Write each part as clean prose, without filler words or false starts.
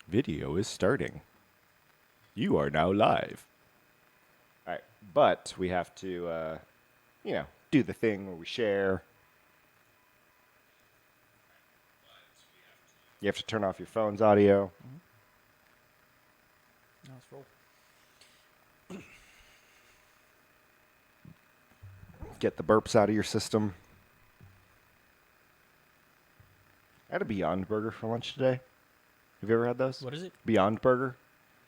Video is starting. You are now live. All right, but we have to, do the thing where we share. You have to turn off your phone's audio. Now let's roll. Get the burps out of your system. I had a Beyond Burger for lunch today. Have you ever had those? What is it? Beyond Burger.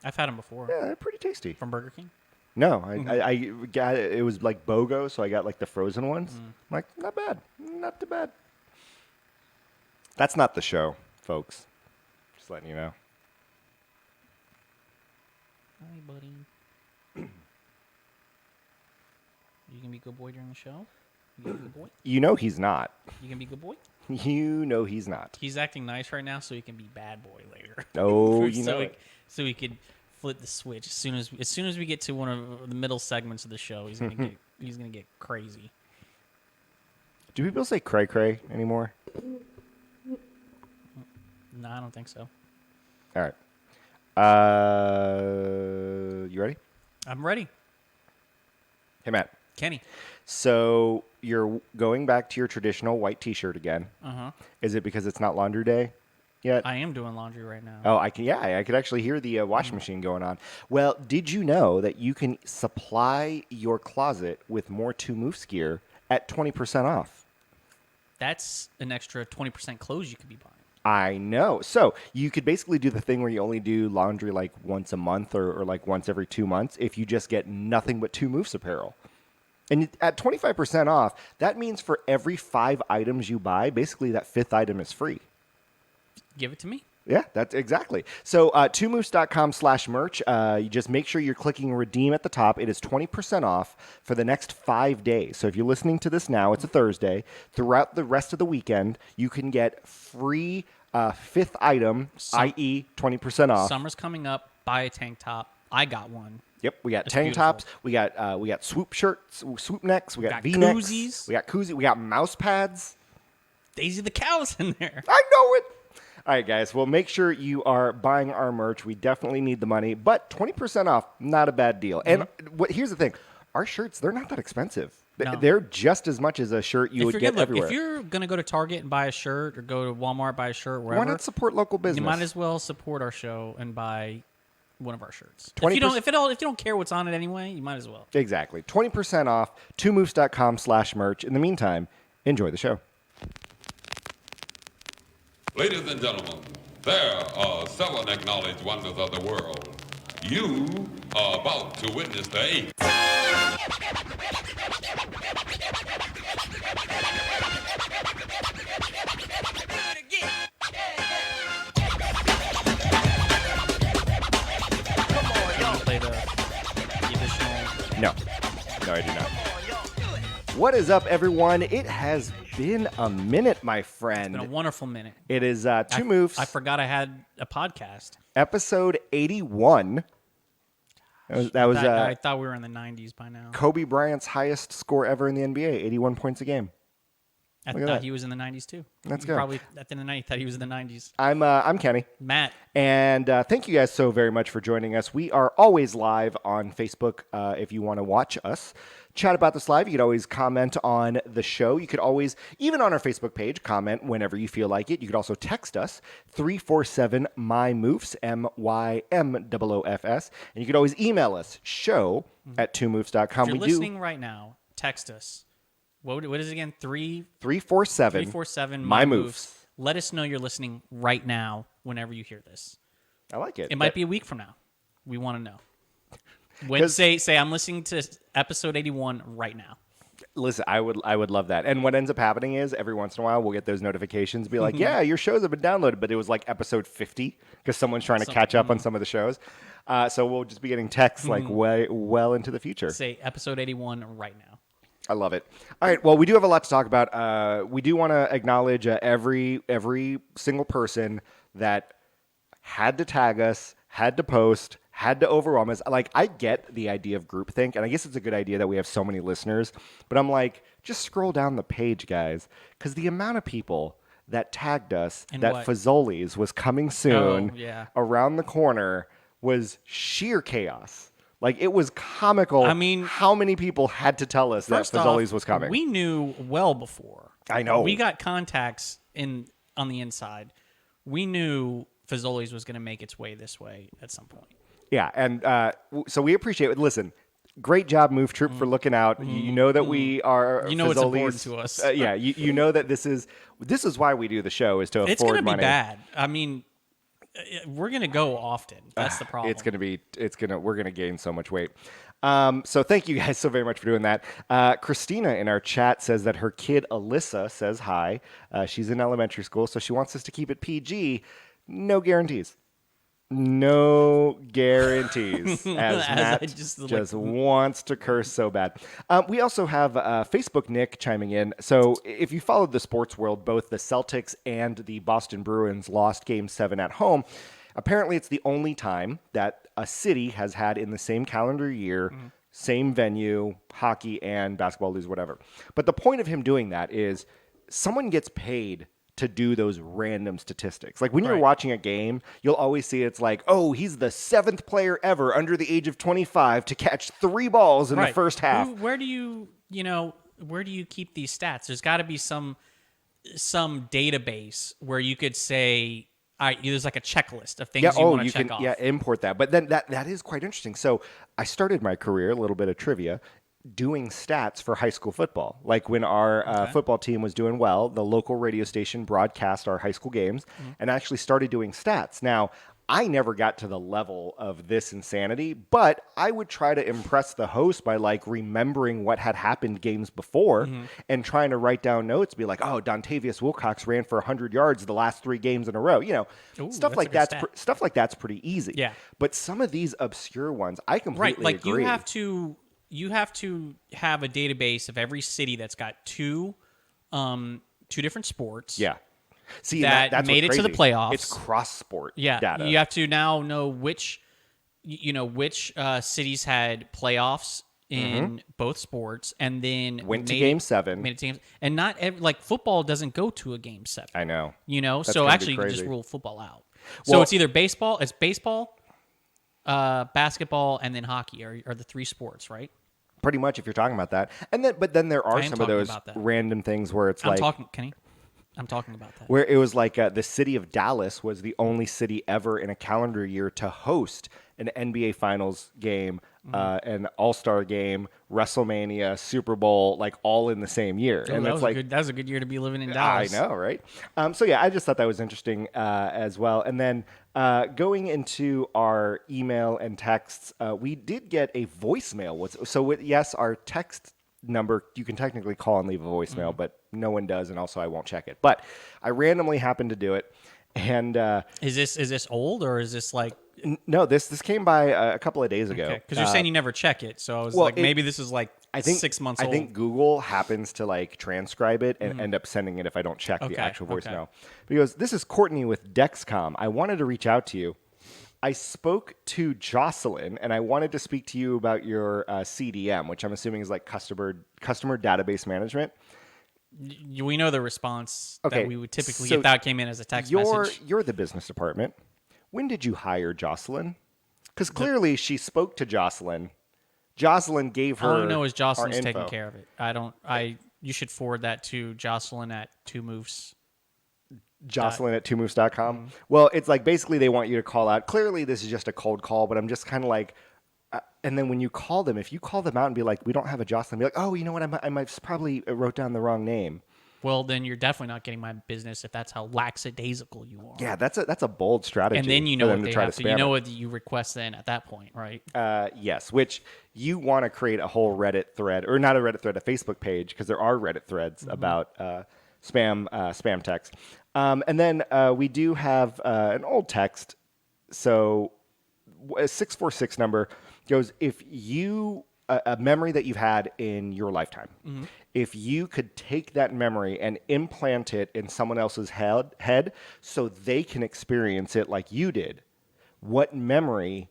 I've had them before. Yeah, they're pretty tasty. From Burger King? No, I got it. It was like BOGO, so I got like the frozen ones. Like, not bad. Not too bad. That's not the show, folks. Just letting you know. Hi, buddy. You can be good boy during the show? You can be good boy? You know he's not. You can be good boy? You know he's not. He's acting nice right now so he can be bad boy later. Oh, you know it. So he could flip the switch as soon as we get to one of the middle segments of the show. He's gonna get crazy. Do people say cray cray anymore? No, I don't think so. All right. You ready? I'm ready. Hey, Matt. Kenny. So you're going back to your traditional white T-shirt again. Uh-huh. Is it because it's not laundry day yet? I am doing laundry right now. Oh, I can. Yeah, I could actually hear the washing machine going on. Well, did you know that you can supply your closet with more 2 Moves gear at 20% off? That's an extra 20% clothes you could be buying. I know. So you could basically do the thing where you only do laundry like once a month or like once every 2 months if you just get nothing but 2 Moves apparel. And at 25% off, that means for every 5 items you buy, basically that 5th item is free. Give it to me. Yeah, that's exactly. So 2moves.com/merch. You just make sure you're clicking redeem at the top. It is 20% off for the next 5 days. So if you're listening to this now, it's a Thursday. Throughout the rest of the weekend, you can get free 5th item, i.e. 20% off. Summer's coming up. Buy a tank top. I got one. Yep, we got It's tank beautiful. tops, we got swoop shirts, swoop necks, we got got V-necks, koozies. we got koozies, we got mouse pads. Daisy the cow's in there. I know it. All right, guys. Well, make sure you are buying our merch. We definitely need the money, but 20% off, not a bad deal. And here's the thing: our shirts, they're not that expensive. No. They're just as much as a shirt you would get everywhere. If you're gonna go to Target and buy a shirt, or go to Walmart buy a shirt, Why wherever, not support local business? you might as well support our show and buy one of our shirts. 20%. If you don't care what's on it anyway, you might as well. Exactly. 20% off. 2moves.com/merch. In the meantime, enjoy the show. Ladies and gentlemen, there are 7 acknowledged wonders of the world. You are about to witness the 8th. You wanna play the additional. No, I do not. What is up, everyone? It has been a minute, my friend. Been a wonderful minute. It is 2 Moves. I forgot I had a podcast. Episode 81. That was I thought we were in the 90s by now. Kobe Bryant's highest score ever in the NBA, 81 points a game. I look at thought that. he was in the 90s too. Let's You go. Probably at the end of the night thought he was in the 90s. I'm Kenny, Matt, and thank you guys so very much for joining us. We are always live on Facebook if you want to watch us. Chat about this live. You could always comment on the show. You could always, even on our Facebook page, comment whenever you feel like it. You could also text us, 347-MYMOOFS, MYMOOFS. And you could always email us, show@2moves.com. if you're listening right now, text us. What is it again? 347 347 My my Moves. moves. Let us know you're listening right now whenever you hear this. I like it. It might be a week from now. We want to know. 'Cause- Say I'm listening to episode 81 right now. Listen, I would love that. And what ends up happening is every once in a while we'll get those notifications, be like, yeah, your shows have been downloaded, but it was like episode 50 because someone's trying to catch up on some of the shows. So we'll just be getting texts like well into the future. Say episode 81 right now. I love it. All right, well, we do have a lot to talk about. We do want to acknowledge every single person that had to tag us, had to post, had to overwhelm us. Like, I get the idea of groupthink, and I guess it's a good idea that we have so many listeners, but I'm like, just scroll down the page, guys, because the amount of people that tagged us And that what? Fazoli's was coming soon Oh, yeah. around the corner was sheer chaos. Like, it was comical. I mean, how many people had to tell us that First Fazoli's off, was coming? we knew well before. I know. We got contacts on the inside. We knew Fazoli's was going to make its way this way at some point. Yeah, and so we appreciate it. Listen, great job, Move Troop, for looking out. You know that we are. You know it's important Fazoli's- to us. Yeah, you know that this is why we do the show, is to It's going afford to be money. bad. I mean, we're going to go often. That's the problem. We're gonna gain so much weight. So thank you guys so very much for doing that. Christina in our chat says that her kid Alyssa says hi. She's in elementary school, so she wants us to keep it PG. No guarantees. No guarantees, as I Matt just, just like- wants to curse so bad. We also have Facebook Nick chiming in. So if you followed the sports world, both the Celtics and the Boston Bruins lost Game 7 at home. Apparently, it's the only time that a city has had in the same calendar year, same venue, hockey and basketball lose, whatever. But the point of him doing that is someone gets paid to do those random statistics. Like when you're Right. watching a game, you'll always see it's like, oh, he's the 7th player ever under the age of 25 to catch 3 balls in the first half. Where do you keep these stats? There's got to be some database where you could say, all right, there's like a checklist of things you want to check off. Import that. But then that is quite interesting. So I started my career, a little bit of trivia, doing stats for high school football. Like when our football team was doing well, the local radio station broadcast our high school games and actually started doing stats. Now, I never got to the level of this insanity, but I would try to impress the host by like remembering what had happened games before and trying to write down notes, be like, oh, Dontavius Wilcox ran for 100 yards the last 3 games in a row. You know, Ooh, stuff that's like a good that's stat. stuff like that's pretty easy. Yeah. But some of these obscure ones, I completely Right, like agree. you have to have a database of every city that's got two different sports. Yeah. See, that that's made what's it to the crazy. playoffs. It's cross-sport Yeah, data. you have to now know which cities had playoffs in both sports, and then Went to made Game it- 7. Made it to game, and not like football doesn't go to a game 7. I know. So gonna be actually, you can just crazy. rule football out. Well- So it's either baseball, basketball, and then hockey are the 3 sports, right? Pretty much if you're talking about that. But then there are I am some of talking those about that. random things where it's I'm like talking, Kenny. I'm talking about that. where it was like the city of Dallas was the only city ever in a calendar year to host an NBA Finals game, an All-Star game, WrestleMania, Super Bowl, like all in the same year. Oh, and that it's was like that was a good year to be living in I Dallas. know, right? So yeah, I just thought that was interesting as well. And then going into our email and texts, we did get a voicemail. Yes, our text number, you can technically call and leave a voicemail, but no one does, and also I won't check it. But I randomly happened to do it, and Is this old, or is this like no, this came by a couple of days ago. because you're saying you never check it? So I was well, like, maybe this is like I think 6 months I old. think Google happens to like transcribe it and end up sending it if I don't check the Okay, actual okay. voicemail. Because this is Courtney with Dexcom. I wanted to reach out to you. I spoke to Jocelyn and I wanted to speak to you about your CDM, which I'm assuming is like customer database management. We know the response Okay, that we would typically so get that came in as a text message. You're the business department. When did you hire Jocelyn? Because clearly she spoke to Jocelyn. Jocelyn gave her. All I know is our Jocelyn's info. taking care of it. You should forward that to Jocelyn at 2 Moves. Jocelyn at twomoves.com. Well, it's like basically they want you to call out. Clearly, this is just a cold call, but I'm just kind of like, and then when you call them, if you call them out and be like, we don't have a Jocelyn, be like, oh, you know what? I might probably wrote down the wrong name. Well, then you're definitely not getting my business if that's how lackadaisical you are. Yeah, that's a bold strategy. And then you for know them what to they try have to to. You spam know it. what you request then at that point, right? Yes, which you want to create a whole Reddit thread, or not a Reddit thread, a Facebook page, because there are Reddit threads about spam text. And then we do have an old text. So a 646 number goes, if you, a memory that you've had in your lifetime, if you could take that memory and implant it in someone else's head so they can experience it like you did, what memory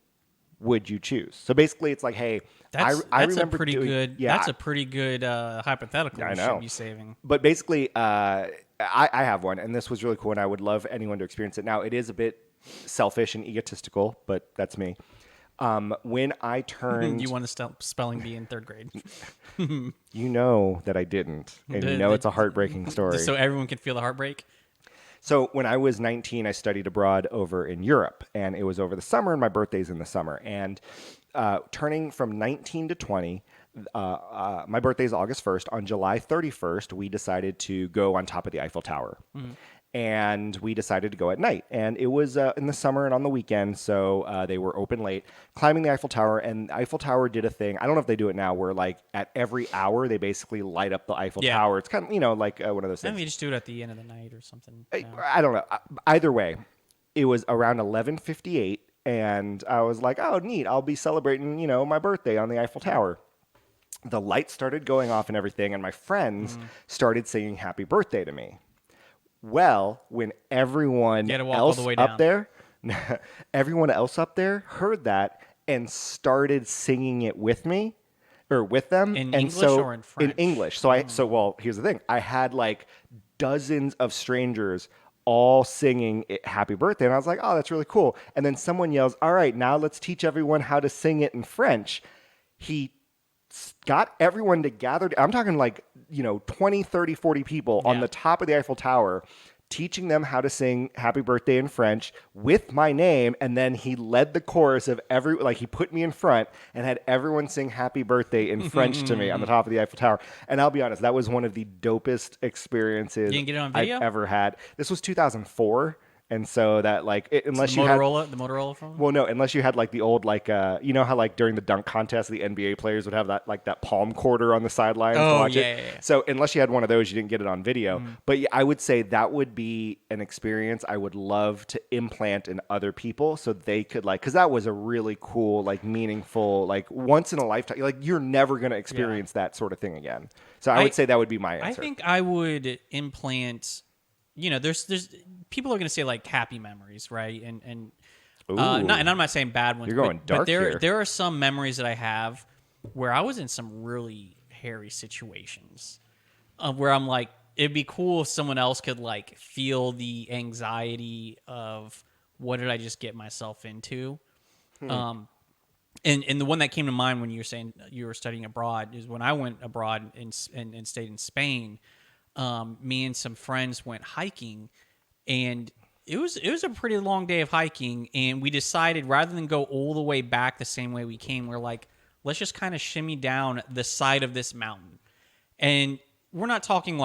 would you choose? So basically, it's like, hey, That's I that's a remember pretty doing, good. Yeah, That's a pretty good hypothetical. I You know. should be saving. But basically, I have one, and this was really cool, and I would love anyone to experience it. Now, it is a bit selfish and egotistical, but that's me. When I turned, You want to stop spelling bee in third grade, you know that I didn't, and you The- know the- it's a heartbreaking story. so everyone can feel the heartbreak. So when I was 19, I studied abroad over in Europe, and it was over the summer, and my birthday's in the summer. And turning from 19 to 20, my birthday is August 1st. On July 31st, we decided to go on top of the Eiffel Tower. And we decided to go at night. And it was in the summer and on the weekend, so they were open late, climbing the Eiffel Tower. And the Eiffel Tower did a thing. I don't know if they do it now, where like at every hour, they basically light up the Eiffel Yeah. Tower. It's kind of, like one of those things. Maybe just do it at the end of the night or something. I don't know. Either way, it was around 11:58, and I was like, "Oh, neat! I'll be celebrating, my birthday on the Eiffel Tower." The lights started going off and everything, and my friends started singing "Happy Birthday" to me. Well, when everyone You had to walk all else the way up down. there, everyone else up there heard that and started singing it with me. Or with them, In and English so or in French? English. So here's the thing: I had like dozens of strangers all singing "Happy Birthday," and I was like, "Oh, that's really cool." And then someone yells, "All right, now let's teach everyone how to sing it in French." He got everyone to gather. I'm talking like 20, 30, 40 people on Yeah. the top of the Eiffel Tower, teaching them how to sing "Happy Birthday" in French with my name, and then he led the chorus of he put me in front and had everyone sing "Happy Birthday" in French to me on the top of the Eiffel Tower. And I'll be honest, that was one of the dopest experiences You didn't get it on video? I've ever had. This was 2004, and so that unless the you had. Motorola phone. Well, no, unless you had like the old how during the dunk contest the NBA players would have that palm quarter on the sidelines to Oh, watch yeah, it. yeah, yeah. So unless you had one of those, you didn't get it on video. But yeah, I would say that would be an experience I would love to implant in other people, so they could because that was a really cool, meaningful, once in a lifetime. You're never gonna experience that sort of thing again. So I would say that would be my answer. I think I would implant. There's people are going to say happy memories, right? And Ooh. and I'm not saying bad ones. You're going but dark there here. there are some memories that I have where I was in some really hairy situations, where I'm like, it'd be cool if someone else could feel the anxiety of what did I just get myself into. And the one that came to mind when you were saying you were studying abroad is when I went abroad and stayed in Spain. Me and some friends went hiking, and it was a pretty long day of hiking. And we decided rather than go all the way back the same way we came, we're like, let's just kind of shimmy down the side of this mountain. And we're not talking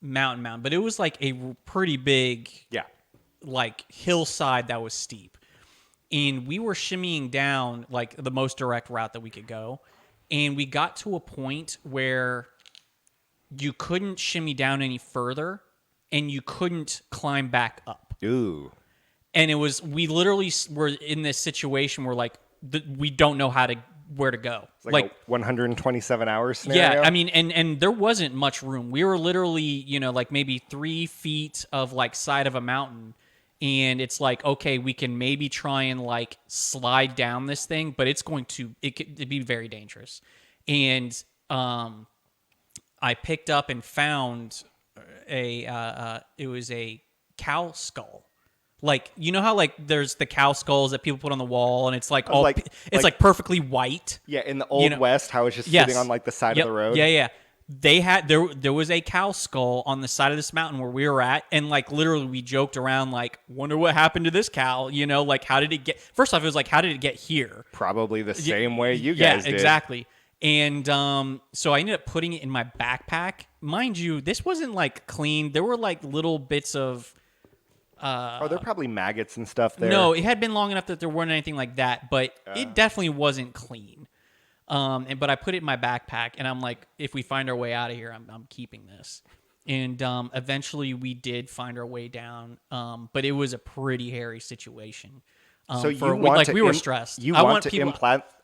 mountain, but it was a pretty big Yeah. hillside that was steep. And we were shimmying down the most direct route that we could go. And we got to a point where you couldn't shimmy down any further and you couldn't climb back up. Ooh. And we literally were in this situation where we don't know where to go. It's like a 127 hours scenario. Yeah, I mean, and there wasn't much room. We were literally, maybe 3 feet of side of a mountain. And it's okay, we can maybe try and slide down this thing, but it could be very dangerous. And I picked up and found it was a cow skull. How there's the cow skulls that people put on the wall, and it's it's perfectly white. Yeah, in the Old West, how it's just Yes. sitting on the side Yep. of the road. Yeah. They had there was a cow skull on the side of this mountain where we were at, and literally we joked around wonder what happened to this cow, how did it get? First off, it was how did it get here? Probably the same way you guys did. Yeah, exactly. And so I ended up putting it in my backpack. Mind you, this wasn't clean. There were little bits of There probably maggots and stuff there. no, it had been long enough that there weren't anything like that, but it definitely wasn't clean. But I put it in my backpack, and I'm like, if we find our way out of here, I'm keeping this. And eventually we did find our way down, but it was a pretty hairy situation. So you for want like to we were stressed. You I want want to people.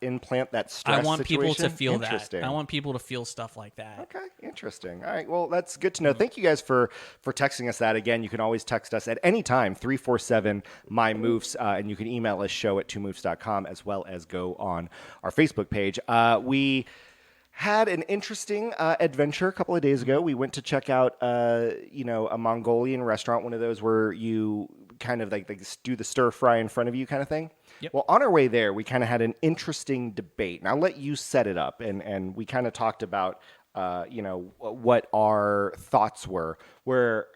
implant that stress. I want people to situation? feel that. Interesting. I want people to feel stuff like that. Okay, interesting. All right, well, that's good to know. Thank you guys for texting us that. Again, you can always text us at any time, 347-MY-MOVES, and you can email us, show@2moves.com, as well as go on our Facebook page. We had an interesting adventure a couple of days ago. We went to check out, a Mongolian restaurant, one of those where you kind of like do the stir fry in front of you kind of thing. Yep. Well, on our way there, we kind of had an interesting debate. And I'll let you set it up. And we kind of talked about, what our thoughts were, where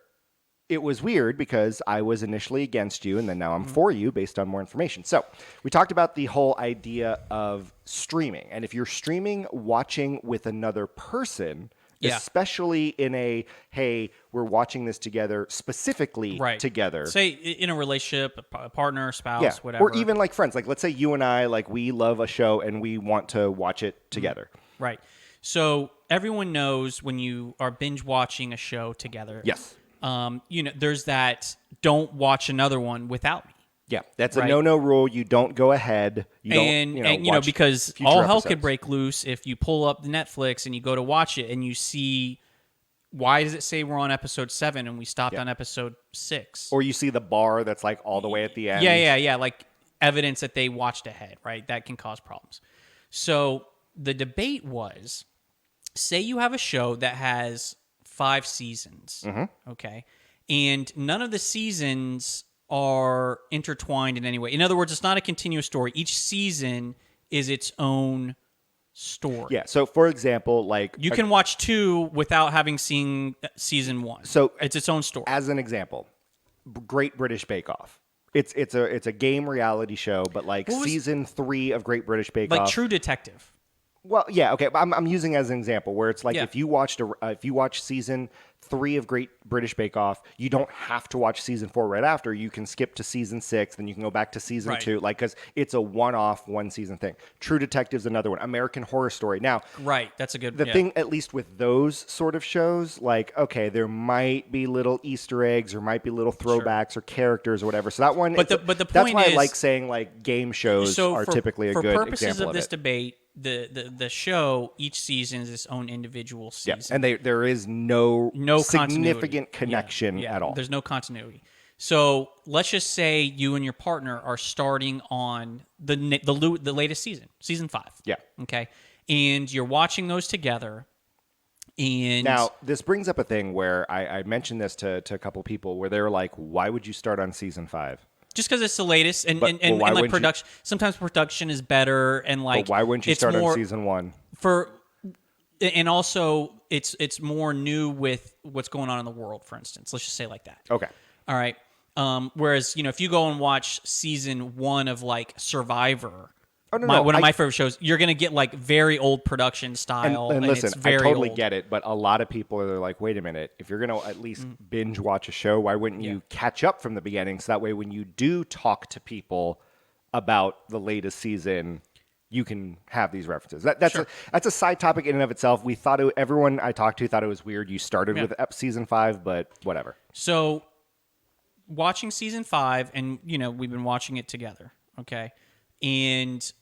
it was weird because I was initially against you and then now I'm for you based on more information. So we talked about the whole idea of streaming. And if you're streaming, watching with another person, Yeah. especially in a, hey, we're watching this together, specifically together. Say in a relationship, a partner, spouse, Yeah. whatever. Or even like friends. Like let's say you and I, like we love a show and we want to watch it together. Right. So everyone knows when you are binge watching a show together. Yes. There's that don't watch another one without me. Yeah, that's a Right. no rule. You don't go ahead. You don't, watch because future all hell could episodes. break loose if you pull up Netflix and you go to watch it and you see, why does it say we're on episode 7 and we stopped on episode 6? Or you see the bar that's like all the way at the end. Yeah. Like evidence that they watched ahead, right? That can cause problems. So the debate was, say you have a show that has 5 seasons, okay? And none of the seasons are intertwined in any way. In other words, it's not a continuous story. Each season is its own story. Yeah. So, for example, like You can watch 2 without having seen season 1. So it's its own story. as an example, Great British Bake Off. It's a game reality show, but like What was- season 3 of Great British Bake Like Off. True Detective. Well, yeah, okay. But I'm using as an example where it's like Yeah. if you watch season 3 of Great British Bake Off, you don't have to watch season 4 right after. You can skip to season 6, then you can go back to season Right. 2, like because it's a one-off, one-season thing. True Detective's another one. American Horror Story. Now, Right. That's a good the yeah. thing, at least with those sort of shows, like, okay, there might be little Easter eggs or might be little throwbacks or characters or whatever. So that one, But the that's point why I is- like saying like game shows are typically a for good purposes example of of this it. debate, the show, each season is its own individual season. Yeah, and there is no significant continuity. connection Yeah, at all. There's no continuity. So let's just say you and your partner are starting on the latest season 5. Yeah. Okay, and you're watching those together. And Now, this brings up a thing where I mentioned this to a couple people where they were like, why would you start on season 5? just because it's the latest, and But- well, why like wouldn't you- production, sometimes production is better, and like But why wouldn't you it's start more, on season 1? And also it's more new with what's going on in the world, for instance. Let's just say like that. Okay. All right. Whereas, if you go and watch season 1 of like Survivor, one of my favorite shows, you're gonna get like very old production style. And listen, it's very I totally old. get it, but a lot of people are like, wait a minute, if you're going to at least binge watch a show, why wouldn't you catch up from the beginning? So that way, when you do talk to people about the latest season, you can have these references. That's a side topic in and of itself. We thought everyone I talked to thought it was weird. You started with season 5, but whatever. So, watching season 5, and we've been watching it together. Okay, and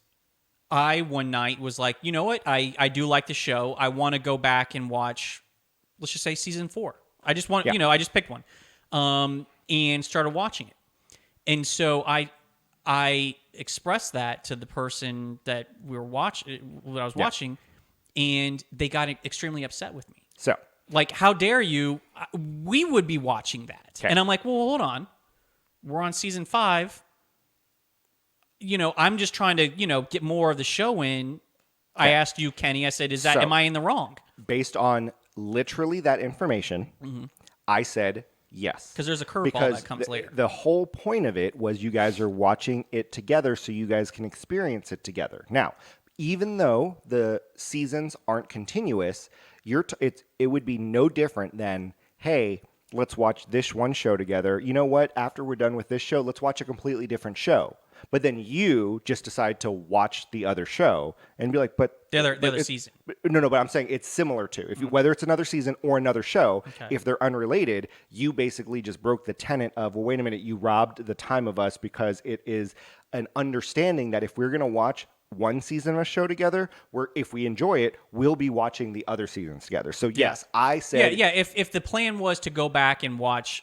I one night was like, you know what? I do like the show. I want to go back and watch, let's just say season 4. I just want, I just picked one, and started watching it. And so I expressed that to the person that I was watching, and they got extremely upset with me. So, Like, how dare you? We would be watching that. Okay. And I'm like, well, hold on. We're on season 5. I'm just trying to, get more of the show in. I asked you, Kenny, I said, am I in the wrong? based on literally that information, I said yes. Because there's a curveball that comes later. The whole point of it was you guys are watching it together so you guys can experience it together. Now, even though the seasons aren't continuous, it would be no different than, hey, let's watch this one show together. You know what? After we're done with this show, let's watch a completely different show. But then you just decide to watch the other show and be like, but The other it's- season. No, but I'm saying it's similar to if you, whether it's another season or another show. Okay. If they're unrelated, you basically just broke the tenet of, well, wait a minute, you robbed the time of us because it is an understanding that if we're going to watch one season of a show together, if we enjoy it, we'll be watching the other seasons together. So yes, I said, Yeah. If the plan was to go back and watch,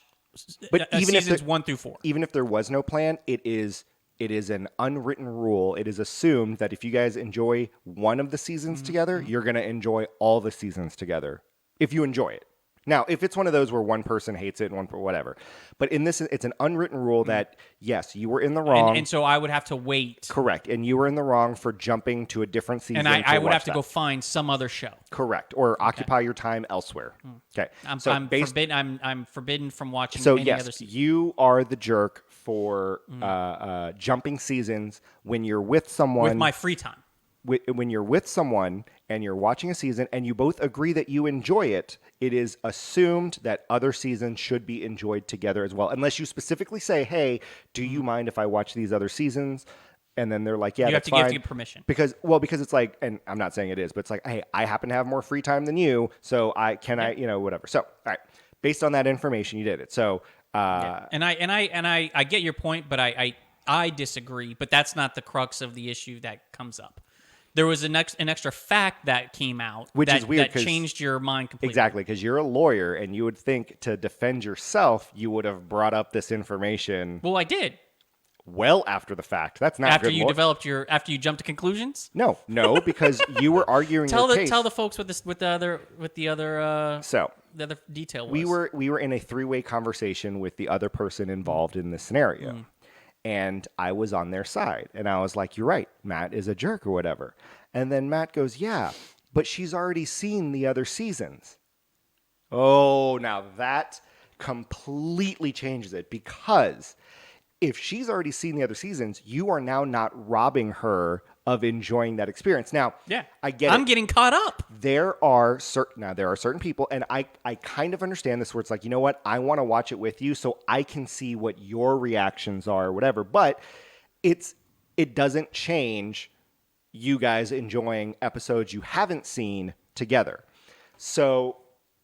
But even if seasons the- 1 through 4. even if there was no plan, it is an unwritten rule. It is assumed that if you guys enjoy one of the seasons together, you're going to enjoy all the seasons together if you enjoy it. Now, if it's one of those where one person hates it and one whatever, but in this, it's an unwritten rule that yes, you were in the wrong. And so I would have to wait, Correct, and you were in the wrong for jumping to a different season. and I would watch have to that. go find some other show. Correct, or occupy your time elsewhere. Okay, I'm so based forbidden. I'm forbidden from watching So any other yes, season. you are the jerk for jumping seasons when you're with someone. With my free time. When you're with someone and you're watching a season and you both agree that you enjoy it, it is assumed that other seasons should be enjoyed together as well, unless you specifically say, "Hey, do you mind if I watch these other seasons?" And then they're like, "Yeah, You have that's to fine." get permission. Because it's like, and I'm not saying it is, but it's like, hey, I happen to have more free time than you, so I whatever. So, all right, based on that information, you did it. So, And I get your point, but I disagree. But that's not the crux of the issue that comes up. There was an extra fact that came out, Which is weird, that 'cause- changed your mind completely. exactly, because you're a lawyer, and you would think to defend yourself, you would have brought up this information Well, I did well after the fact. That's not after good you law- after you jumped to conclusions. No, because you were arguing your case. Tell the folks with the other So the other detail was. we were in a three-way conversation with the other person involved in this scenario. And I was on their side. And I was like, "You're right. Matt is a jerk," or whatever. And then Matt goes, "Yeah, but she's already seen the other seasons." Oh, now that completely changes it, because if she's already seen the other seasons, you are now not robbing her of enjoying that experience. Now, Yeah, I get I'm it. getting caught up. There are certain people, and I kind of understand this, where it's like, you know what, I want to watch it with you so I can see what your reactions are or whatever, but it doesn't change you guys enjoying episodes you haven't seen together. So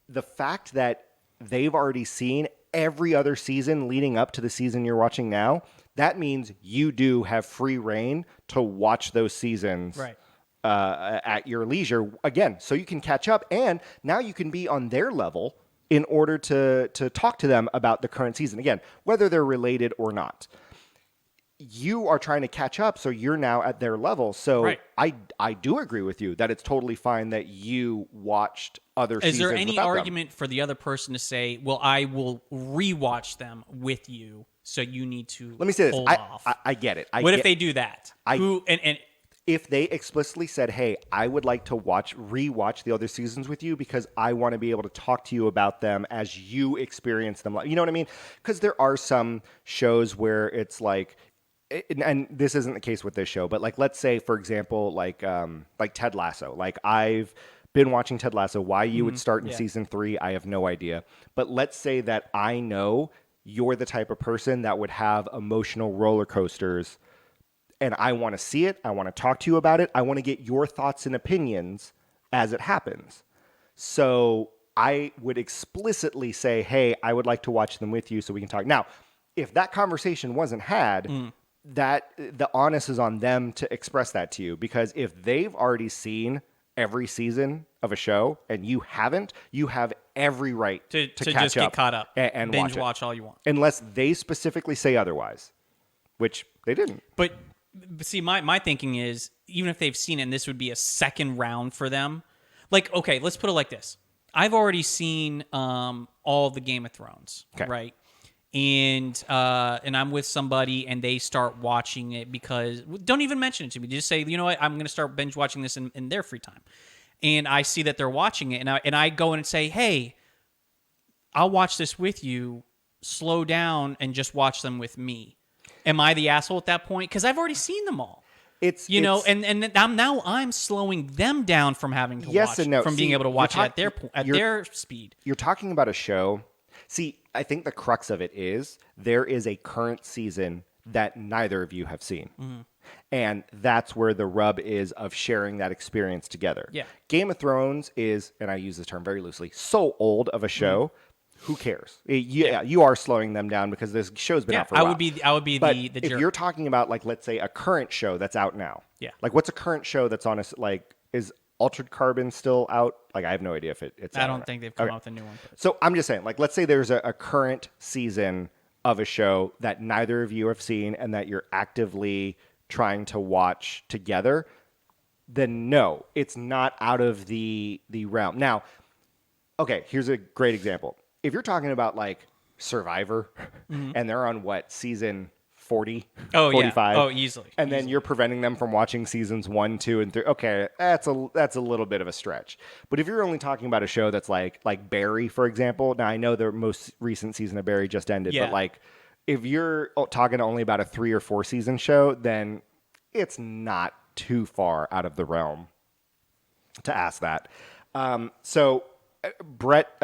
the fact that they've already seen every other season leading up to the season you're watching now, that means you do have free reign to watch those seasons Right. At your leisure again, so you can catch up, and now you can be on their level in order to talk to them about the current season again, whether they're related or not. You are trying to catch up, so you're now at their level. So Right. I do agree with you that it's totally fine that you watched other seasons. Is there any without them. argument for the other person to say, "Well, I will rewatch them with you, so you need to Let me say this. hold off"? I get it. What if they do that? And If they explicitly said, "Hey, I would like to rewatch the other seasons with you because I want to be able to talk to you about them as you experience them," you know what I mean? Because there are some shows where it's like, and this isn't the case with this show, but like, let's say, for example, like Ted Lasso. Like, I've been watching Ted Lasso. Why you would start in Yeah. season 3, I have no idea. But let's say that I know you're the type of person that would have emotional roller coasters, and I want to see it. I want to talk to you about it. I want to get your thoughts and opinions as it happens. So I would explicitly say, "Hey, I would like to watch them with you so we can talk." Now, if that conversation wasn't had, that the onus is on them to express that to you, because if they've already seen every season of a show and you haven't, you have every right to catch just up get caught up and binge watch it. all you want. Unless they specifically say otherwise, which they didn't. But see, my thinking is, even if they've seen it, and this would be a second round for them. Like, okay, let's put it like this: I've already seen all the Game of Thrones, Okay. right? And I'm with somebody, and they start watching it because don't even mention it to me. Just say, you know what, I'm going to start binge watching this in their free time. And I see that they're watching it, and I go in and say, "Hey, I'll watch this with you. Slow down and just watch them with me." Am I the asshole at that point? Because I've already seen them all. It's And I'm slowing them down from having to Yes watch, and no. from See, being able to you're watch it talk- at you're- their speed. You're talking about a show. See, I think the crux of it is there is a current season that neither of you have seen. Mm-hmm. And that's where the rub is of sharing that experience together. Yeah. Game of Thrones is, and I use this term very loosely, so old of a show. Who cares? You are slowing them down because this show's been out for a while. I would be But the if jerk. you're talking about, like, let's say a current show that's out now. Yeah. Like, what's a current show that's on us? Like, is Altered Carbon still out? Like, I have no idea if it's out I or don't not. think they've come Okay. out with a new one. But So I'm just saying, like, let's say there's a current season of a show that neither of you have seen and that you're actively trying to watch together, then no, it's not out of the realm. Now, okay, here's a great example. If you're talking about like Survivor and they're on what, season 40, Oh, yeah. 45? Oh, easily. And then you're preventing them from watching seasons 1, 2, and 3. Okay, that's a little bit of a stretch. But if you're only talking about a show that's like Barry, for example, now I know the most recent season of Barry just ended, Yeah. but like if you're talking only about a 3 or 4 season show, then it's not too far out of the realm to ask that. So Brett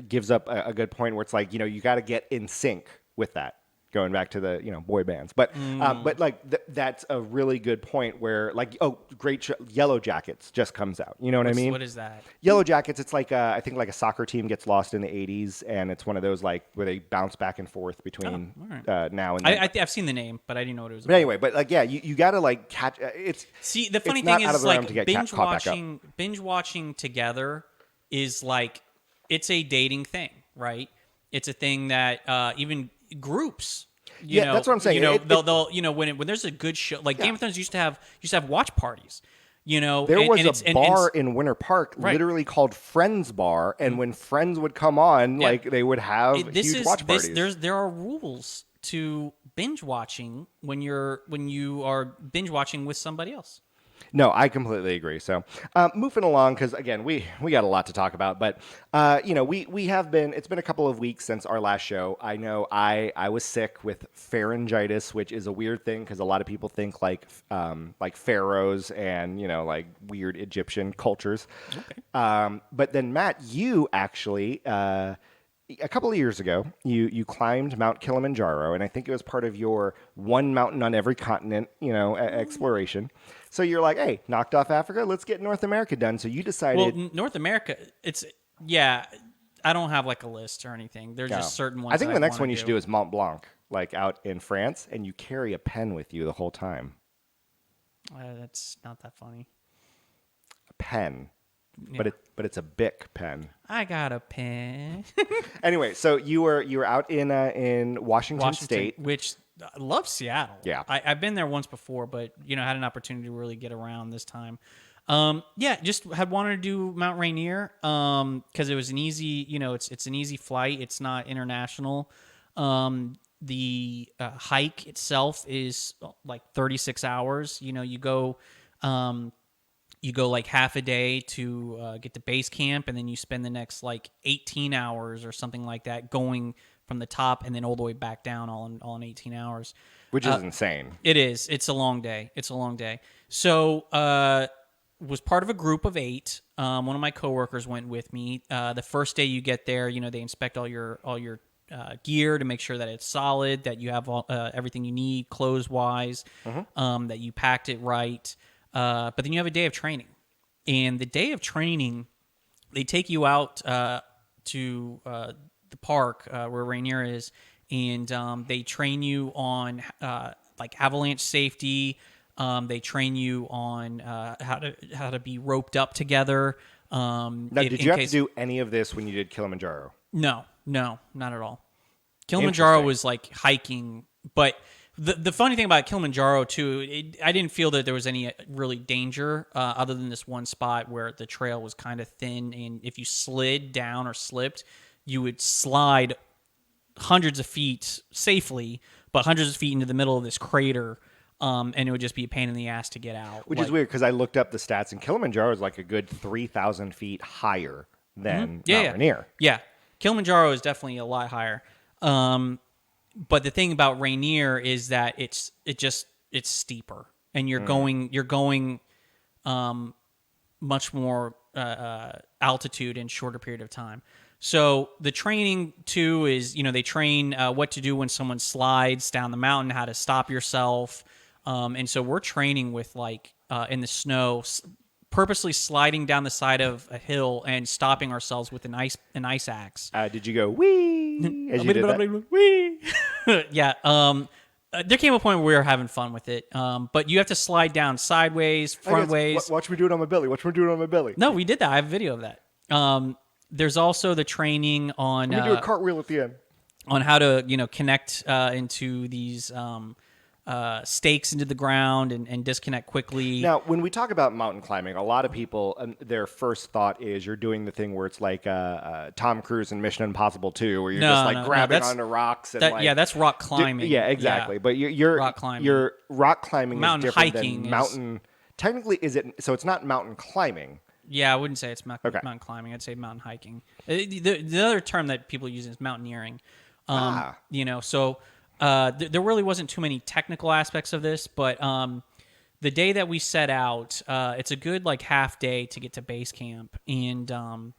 gives up a good point where it's like, you got to get in sync with that. Going back to the boy bands, but like that's a really good point where like great Yellow Jackets just comes out. You know what I mean? what is that? Yellow Jackets, it's like I think like a soccer team gets lost in the 80s, and it's one of those like where they bounce back and forth between now and then. I've seen the name, but I didn't know what it was. But anyway, but like you got to like catch it's. See, the funny it's not thing out of is the realm like to get caught back up. binge watching together is like it's a dating thing, right? It's a thing that even groups. You know, that's what I'm saying. They'll when there's a good show like Game of Thrones used to have watch parties. There was a bar in Winter Park Right. literally called Friends Bar, and when friends would come on, Yeah. like they would have huge watch parties. There are rules to binge watching when you are binge watching with somebody else. No, I completely agree. So, moving along, because again, we got a lot to talk about, but we have been. It's been a couple of weeks since our last show. I know I was sick with pharyngitis, which is a weird thing because a lot of people think like pharaohs and like weird Egyptian cultures. Okay. But then Matt, you actually. A couple of years ago, you climbed Mount Kilimanjaro, and I think it was part of your one mountain on every continent, exploration. So you're like, hey, knocked off Africa, let's get North America done. So you decided. Well, North America, I don't have like a list or anything. There's just certain ones. I think the next one you do. should do is Mont Blanc, like out in France, and you carry a pen with you the whole time. That's not that funny. A pen. Yeah. But it's a Bic pen. I got a pen. Anyway, so you were out in Washington State. Which I love Seattle. Yeah. I've been there once before, but had an opportunity to really get around this time. Just had wanted to do Mount Rainier because it was an easy, it's an easy flight. It's not international. The hike itself is like 36 hours. You go like half a day to get to base camp, and then you spend the next like 18 hours or something like that going from the top and then all the way back down all in 18 hours. Which is insane. It is. It's a long day. So was part of a group of 8. One of my coworkers went with me. The first day you get there, they inspect all your gear to make sure that it's solid, that you have everything you need clothes-wise, that you packed it right. But then you have a day of training. And the day of training, they take you out to the park where Rainier is, and they train you on like avalanche safety. They train you on how to be roped up together. Now, did you have to do any of this when you did Kilimanjaro? No, not at all. Kilimanjaro was like hiking, but the funny thing about Kilimanjaro too, I didn't feel that there was any really danger other than this one spot where the trail was kind of thin, and if you slid down or slipped, you would slide hundreds of feet safely, but hundreds of feet into the middle of this crater. And it would just be a pain in the ass to get out. Which is weird because I looked up the stats, and Kilimanjaro is like a good 3,000 feet higher than Mount Rainier. Yeah, Kilimanjaro is definitely a lot higher. But the thing about Rainier is that it's steeper, and you're going much more altitude in shorter period of time. So the training too is, they train what to do when someone slides down the mountain, how to stop yourself. And so we're training with in the snow, purposely sliding down the side of a hill and stopping ourselves with an ice axe. Did you go wee as you did that? Wee. Yeah. There came a point where we were having fun with it. But you have to slide down sideways, front ways. Watch me do it on my belly. Watch me do it on my belly. No, we did that. I have a video of that. There's also the training on Let me do a cartwheel at the end. on how to connect into these stakes into the ground and disconnect quickly. Now, when we talk about mountain climbing, a lot of people, their first thought is you're doing the thing where it's like Tom Cruise in Mission Impossible 2, where you're just grabbing onto rocks. And that's rock climbing. Yeah, exactly. Yeah. But you're rock climbing. Your rock climbing Mountain is different hiking than mountain. Technically, is it? So it's not mountain climbing. Yeah, I wouldn't say it's Okay. mountain climbing. I'd say mountain hiking. The other term that people use is mountaineering. So there really wasn't too many technical aspects of this, but the day that we set out, it's a good half day to get to base camp, and so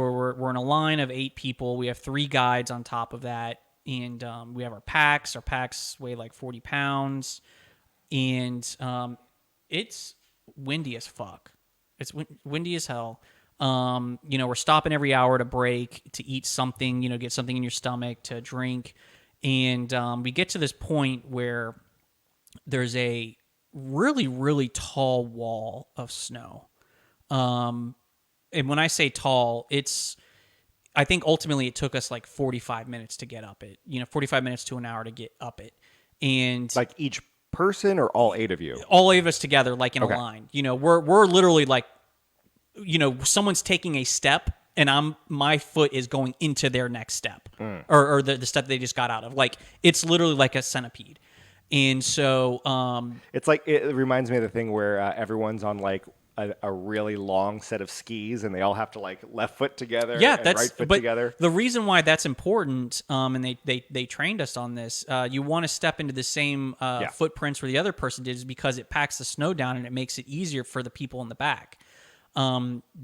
we're in a line of 8 people. We have 3 guides on top of that, and we have our packs. Our packs weigh 40 pounds, and it's windy as fuck. It's windy as hell. We're stopping every hour to break, to eat something, get something in your stomach, to drink. And we get to this point where there's a really, really tall wall of snow. And when I say tall, I think ultimately it took us 45 minutes to get up it, 45 minutes to an hour to get up it. And Each person or all 8 of you? all 8 of us together, in a line. We're literally someone's taking a step and my foot is going into their next step or the step they just got out of. It's literally like a centipede. And so It's it reminds me of the thing where everyone's on a really long set of skis and they all have to left foot together and right foot together. The reason why that's important, and they trained us on this, you want to step into the same footprints where the other person did, is because it packs the snow down and it makes it easier for the people in the back.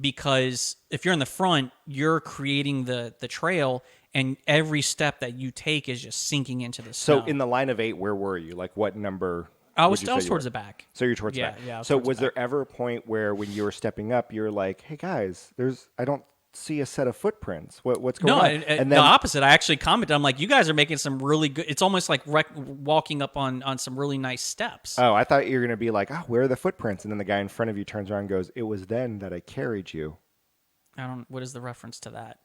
Because if you're in the front, you're creating the trail, and every step that you take is just sinking into the snow. So in the line of 8, where were you? What number? I was towards the back. So you're towards the back. Yeah. So was there ever a point where when you were stepping up, you're like, "Hey guys, I don't see a set of footprints. What's going on?" And then, the opposite. I actually commented. I'm like, "You guys are making some really good." It's almost like walking up on some really nice steps. Oh, I thought you were gonna be like, "Oh, where are the footprints?" And then the guy in front of you turns around and goes, "It was then that I carried you." What is the reference to that?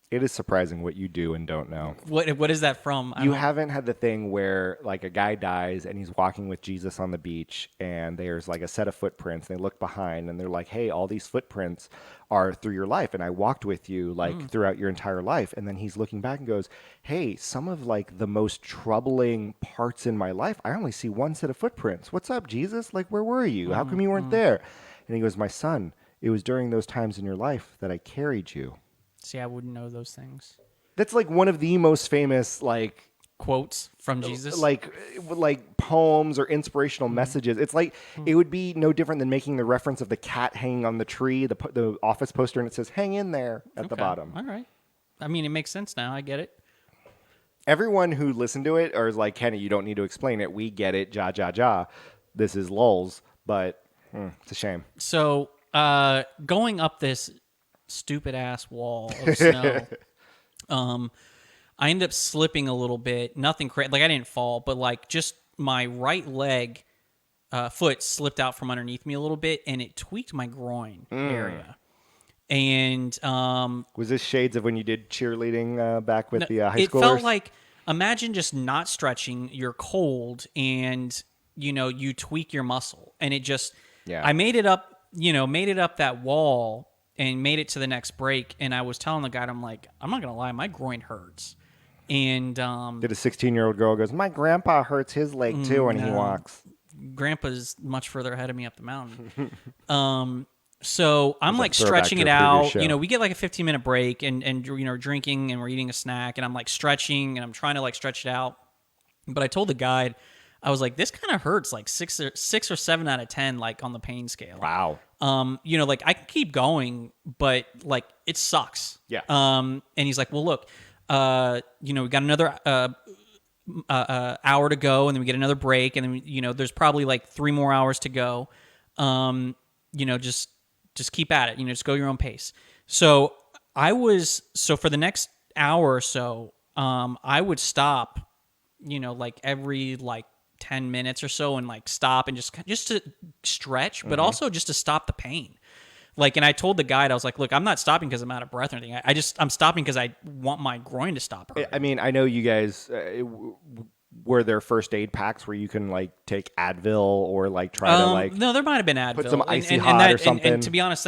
It is surprising what you do and don't know. What is that from? You haven't had the thing where a guy dies and he's walking with Jesus on the beach and there's a set of footprints and they look behind and they're like, "Hey, all these footprints are through your life and I walked with you throughout your entire life." And then he's looking back and goes, "Hey, some of the most troubling parts in my life, I only see one set of footprints. What's up, Jesus? Where were you? How come you weren't there?" And he goes, "My son, it was during those times in your life that I carried you." See, I wouldn't know those things. That's one of the most famous Quotes from Jesus, like poems or inspirational messages. It's it would be no different than making the reference of the cat hanging on the tree, the office poster, and it says "hang in there" at the bottom. All right. I mean, it makes sense now. I get it. Everyone who listened to it or is like, "Kenny, you don't need to explain it. We get it. Ja ja ja. This is lulz." But it's a shame. So going up this stupid ass wall of snow, I ended up slipping a little bit. Nothing crazy. I didn't fall, but just my right leg foot slipped out from underneath me a little bit, and it tweaked my groin area. And was this shades of when you did cheerleading back with the high schoolers? It felt like, imagine just not stretching. You're cold, and you tweak your muscle, and it just. Yeah. I made it up. Made it up that wall. And made it to the next break, and I was telling the guy, I'm like, I'm not gonna lie, my groin hurts. And did a 16-year-old girl goes, "My grandpa hurts his leg too when he walks." Grandpa's much further ahead of me up the mountain. So I'm stretching it a out. previous show. We get a 15-minute break, and drinking, and we're eating a snack, and I'm stretching, and I'm trying to stretch it out. But I told the guide, I was like, this kind of hurts, like 6 or 7 out of 10, like on the pain scale. Wow. Like I can keep going, but like it sucks. Yeah. And he's like, well, look, we got another hour to go, and then we get another break, and then there's probably like 3 more hours to go. Just keep at it. Just go your own pace. So for the next hour or so, I would stop, like every like 10 minutes or so, and like stop and just to stretch, but also just to stop the pain. Like, and I told the guide, I was like, look, I'm not stopping because I'm out of breath or anything. I'm stopping because I want my groin to stop hurting. I mean, I know you guys were there first aid packs where you can like take Advil or like try to like no, there might have been Advil. put some icy and hot that, or something. And to be honest,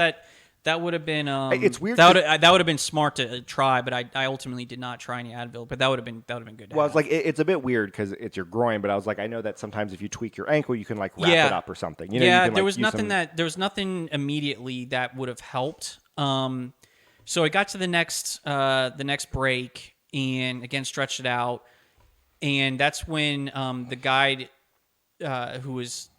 that would have been it's weird that would have been smart to try, but I ultimately did not try any Advil. But that would have been good. Well, I was like, it's a bit weird because it's your groin, but I was like, I know that sometimes if you tweak your ankle, you can like wrap it up or something. You can, there like, was use there was nothing immediately that would have helped. So I got to the next break, and again stretched it out, and that's when the guide who was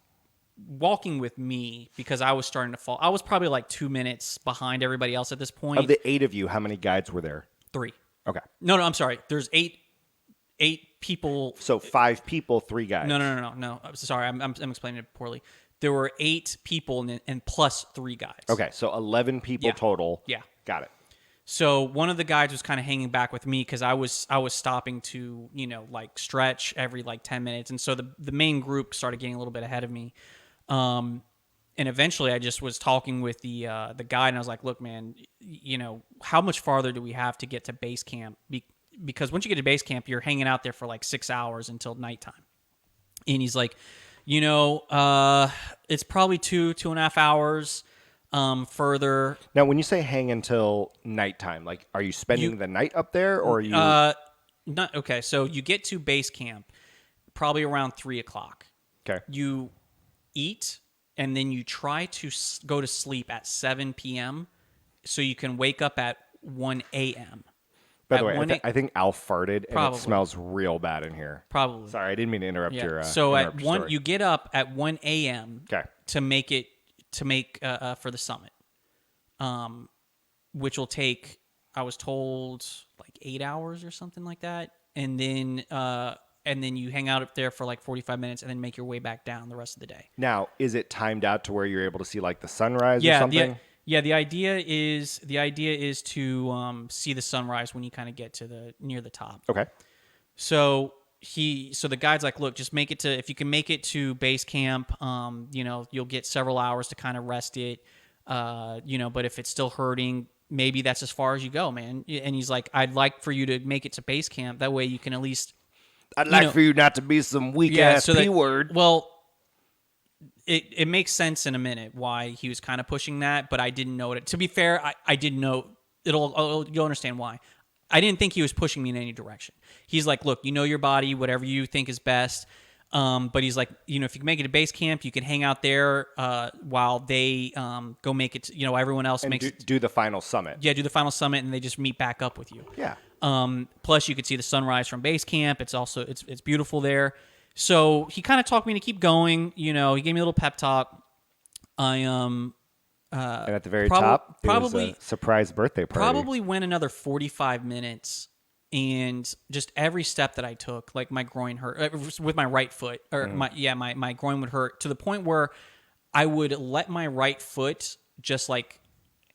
walking with me, because I was starting to fall. I was probably like 2 minutes behind everybody else at this point. Of the 8 of you, how many guides were there? 3. Okay. No, I'm sorry. There's 8 people. So 5 people, 3 guys. No. I'm sorry. I'm explaining it poorly. There were 8 people and plus 3 guys. Okay, so 11 people total. Yeah. Got it. So one of the guys was kind of hanging back with me because I was stopping to like stretch every like 10 minutes, and so the main group started getting a little bit ahead of me. And eventually I just was talking with the guy, and I was like, look, man, how much farther do we have to get to base camp? Because once you get to base camp, you're hanging out there for like 6 hours until nighttime. And he's like, it's probably 2.5 hours further. Now, when you say hang until nighttime, like, are you spending the night up there, or are you? Not okay. So you get to base camp probably around 3:00. Okay. You eat, and then you try to go to sleep at 7 p.m. so you can wake up at 1 a.m. By the way, I think Al farted, and Probably. it smells real bad in here. Probably. Sorry, I didn't mean to interrupt your. So interrupt at your 1, story. you get up at 1 a.m. Okay. to make for the summit, which will take, I was told, like 8 hours or something like that, and then you hang out up there for like 45 minutes, and then make your way back down the rest of the day. Now, is it timed out to where you're able to see like the sunrise Yeah, or something? the idea is to see the sunrise when you kind of get to near the top. Okay. So the guide's like, look, just if you can make it to base camp, you'll get several hours to kind of rest it, but if it's still hurting, maybe that's as far as you go, man. And he's like, I'd like for you to make it to base camp. That way you can at least. I'd like for you not to be some weak ass P-word. Well, it makes sense in a minute why he was kind of pushing that, but I didn't know it. To be fair, I didn't know you'll understand why. I didn't think he was pushing me in any direction. He's like, look, you know your body, whatever you think is best. But he's like, if you can make it to base camp, you can hang out there while they go make it. Everyone else And do the final summit. Yeah, do the final summit, and they just meet back up with you. Yeah. Plus, you could see the sunrise from base camp. It's also it's beautiful there. So he kind of talked me to keep going. He gave me a little pep talk. And at the very top, it was a surprise birthday party. Probably went another 45 minutes, and just every step that I took, like my groin hurt with my right foot, or my groin would hurt to the point where I would let my right foot just like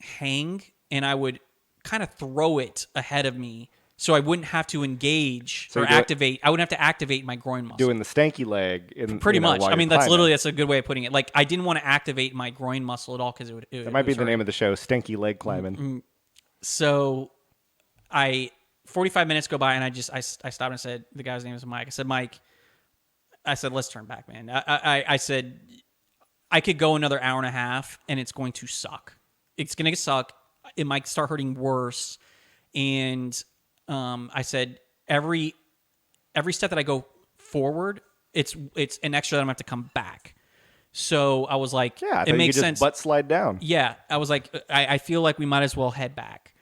hang, and I would kind of throw it ahead of me, so I wouldn't have to engage or activate. I wouldn't have to activate my groin muscle. Doing the stanky leg. Pretty much. I mean, that's a good way of putting it. Like, I didn't want to activate my groin muscle at all because that might be the name of the show, Stanky Leg Climbing. So 45 minutes go by, and I stopped and said, the guy's name is Mike. I said, Mike, let's turn back, man. I said, I could go another hour and a half, and it's going to suck. It's going to suck. It might start hurting worse. And I said, every step that I go forward, it's an extra that I'm going to have to come back. So I was like, yeah, it makes you sense. Just butt slide down. Yeah, I was like, I feel like we might as well head back.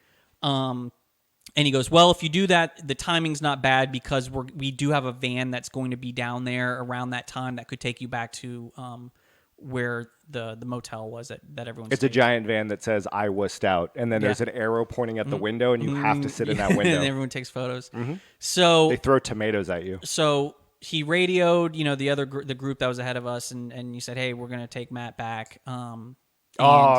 And he goes, well, if you do that, the timing's not bad because we do have a van that's going to be down there around that time that could take you back to where the motel was that everyone. It's a giant van that says "I was stout," and then there's an arrow pointing at the window, and you have to sit in that window. And everyone takes photos. So They throw tomatoes at you. So he radioed, the group that was ahead of us, and you said, "Hey, we're gonna take Matt back."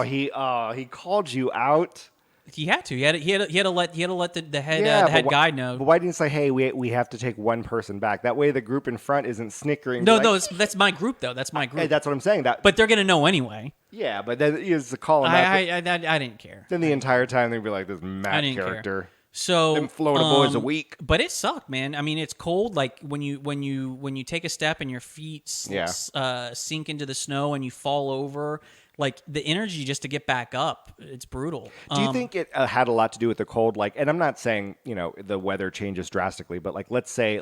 He called you out. He had to. He had to let the head guide know. But why didn't you say, "Hey, we have to take one person back"? That way, the group in front isn't snickering. No, like, no, that's my group though. That's my group. Hey, that's what I'm saying. But they're gonna know anyway. Yeah, but then is the call. I didn't care. Then the entire time they'd be like, "This Matt didn't character." care. So them Florida boys a week. But it sucked, man. I mean, it's cold. Like when you take a step and your feet sink into the snow and you fall over. Like the energy just to get back up, it's brutal. Do you think it had a lot to do with the cold? Like, and I'm not saying the weather changes drastically, but like, let's say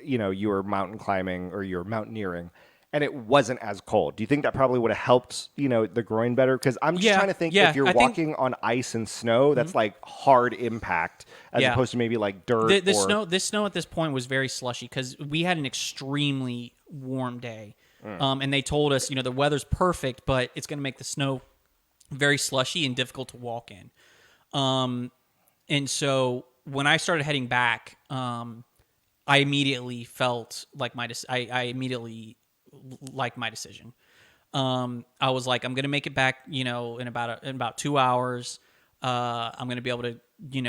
you were mountain climbing or you're mountaineering, and it wasn't as cold. Do you think that probably would have helped the groin better? Because I'm just trying to think if you're walking on ice and snow, that's like hard impact as opposed to maybe like dirt. This snow at this point was very slushy because we had an extremely warm day. And they told us, the weather's perfect, but it's going to make the snow very slushy and difficult to walk in. And so when I started heading back, I immediately felt like I immediately liked my decision. I was like, I'm going to make it back, in about 2 hours. I'm going to be able to,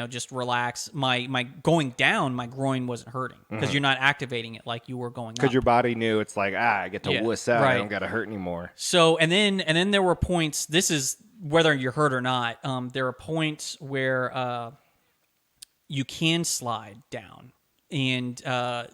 just relax. My going down, my groin wasn't hurting because you're not activating it like you were going up. Because your body knew it's like, I get to wuss out. Right. I don't got to hurt anymore. So, and then there were points, this is whether you're hurt or not. There are points where you can slide down and,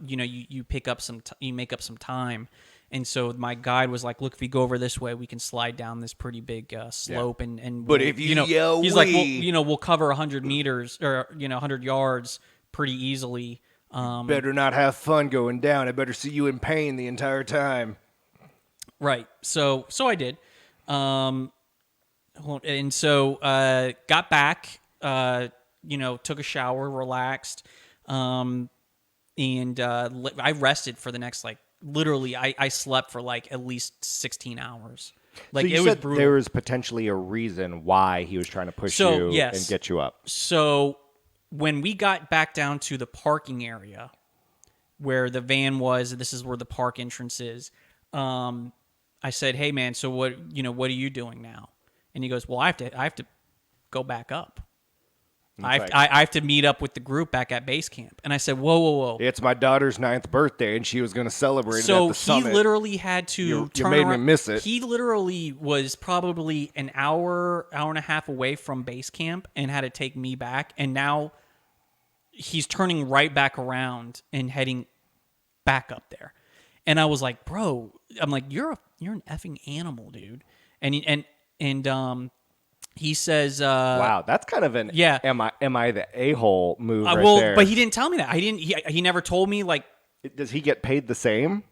you pick up you make up some time. And so my guide was like, "Look, if we go over this way, we can slide down this pretty big slope." Yeah. And but if you yell, he's like, we'll cover 100 meters or 100 yards pretty easily. Better not have fun going down. I better see you in pain the entire time. Right. So I did. And so got back. Took a shower, relaxed, and I rested for the next literally, I slept for at least 16 hours. Like, so you said there was potentially a reason why he was trying to push you and get you up. So when we got back down to the parking area where the van was, this is where the park entrance is, I said, "Hey man, so what are you doing now?" And he goes, "Well, I have to go back up. I have to meet up with the group back at base camp." And I said, whoa. It's my daughter's 9th birthday, and she was going to celebrate it at the summit. So he literally had to turn around. You made me miss it. He literally was probably an hour and a half away from base camp and had to take me back. And now he's turning right back around and heading back up there. And I was like, bro, I'm like, you're an effing animal, dude. And he says, "Wow, that's kind of an Am I the a-hole move right there?" But he didn't tell me that. He never told me. Does he get paid the same?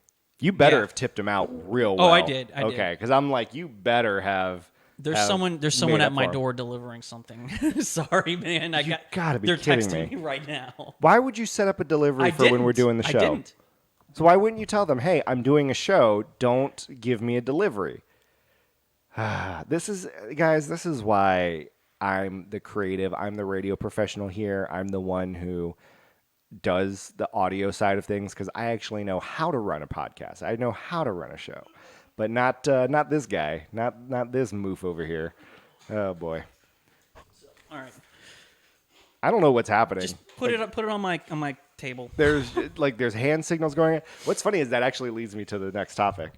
You better have tipped him out real well. Oh, I did. Okay, because I'm like, you better have. There's someone at my door delivering something. Sorry, man. You gotta be they're kidding texting me right now. Why would you set up a delivery for when we're doing the show? I didn't. So why wouldn't you tell them, "Hey, I'm doing a show. Don't give me a delivery"? This is why I'm the creative. I'm the radio professional here. I'm the one who does the audio side of things because I actually know how to run a podcast. I know how to run a show, but not this guy, not this moof over here. Oh boy! All right. I don't know what's happening. Just put it on my table. There's hand signals going on. What's funny is that actually leads me to the next topic.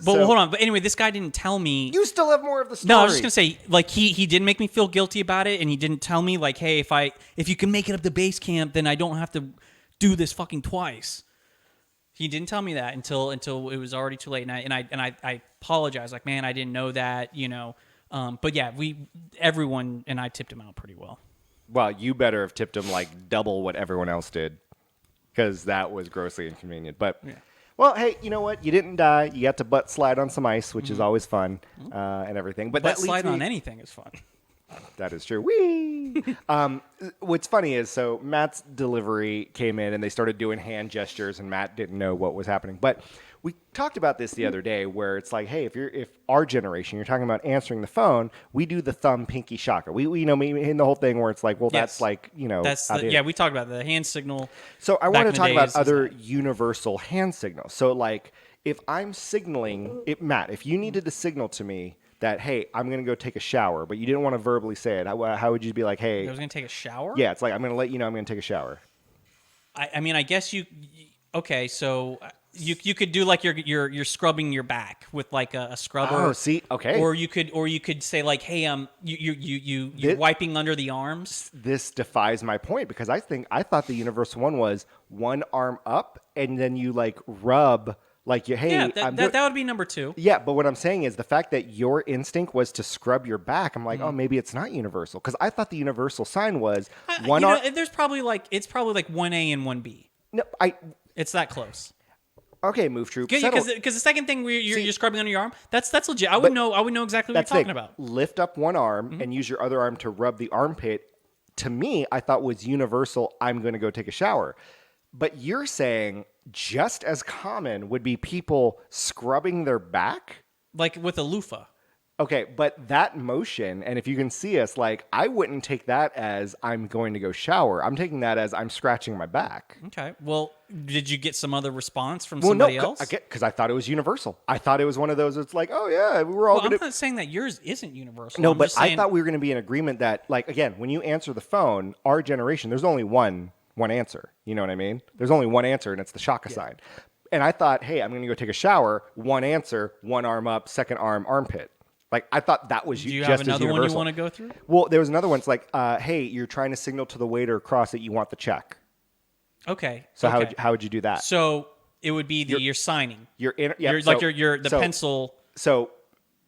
But hold on. But anyway, this guy didn't tell me. You still have more of the story. No, I was just gonna say, he did make me feel guilty about it, and he didn't tell me hey, if you can make it up to base camp, then I don't have to do this fucking twice. He didn't tell me that until it was already too late, and I apologized. Man, I didn't know that, But yeah, everyone and I tipped him out pretty well. Well, you better have tipped him double what everyone else did, because that was grossly inconvenient. But. Yeah. Well, hey, you know what? You didn't die. You got to butt slide on some ice, which is always fun and everything. But butt slide on anything is fun. That is true. Whee! What's funny is, so Matt's delivery came in and they started doing hand gestures, and Matt didn't know what was happening. But we talked about this the other day, where it's like, hey, if our generation, you're talking about answering the phone, we do the thumb, pinky, shaka. We in the whole thing where it's like, well, that's Yes. like, That's outdated. we talked about the hand signal. So I back want in to the talk about days is other that- universal hand signals. So like, if I'm signaling, Matt, if you needed to signal to me that, hey, I'm going to go take a shower, but you didn't want to verbally say it, how would you be like, hey, I was gonna take a shower. yeah, it's like, I'm going to let you know I'm going to take a shower. I mean, I guess okay. So you could do like you're scrubbing your back with like a scrubber. Oh, see, okay. Or you could say like, hey, you're wiping under the arms. This defies my point, because I thought the universal one was one arm up and then you like rub like you, hey, Yeah, I'm that would be number 2. yeah, but what I'm saying is the fact that your instinct was to scrub your back. I'm like, oh, maybe it's not universal, because I thought the universal sign was one you arm. know, there's probably like 1A and 1B. No, It's that close. okay, move troop. settle- Because the second thing where See- you're scrubbing under your arm, that's legit. I would know exactly what That's you're the talking thing. about. Lift up one arm and use your other arm to rub the armpit. To me, I thought was universal. I'm going to go take a shower. But you're saying just as common would be people scrubbing their back? Like with a loofah. Okay, but that motion, and if you can see us, like, I wouldn't take that as I'm going to go shower. I'm taking that as I'm scratching my back. Okay. Well, did you get some other response from Well, somebody no, else? because I thought it was universal. I thought it was one of those. It's like, oh yeah, we were all Well, I'm going to. not saying that yours isn't universal. No, I'm but just saying, I thought we were going to be in agreement that, like, again, when you answer the phone, our generation, there's only one answer. You know what I mean? There's only one answer, and it's the shaka sign. And I thought, hey, I'm going to go take a shower. One answer, one arm up, second arm, armpit. Like, I thought that was Do you just have as another one you universal. want to go through? Well, there was another one. It's like, hey, you're trying to signal to the waiter across that you want the check. Okay. So okay. how would you do that? So it would be you're signing. You're in. Yeah, You're so- like your the so- pencil. So,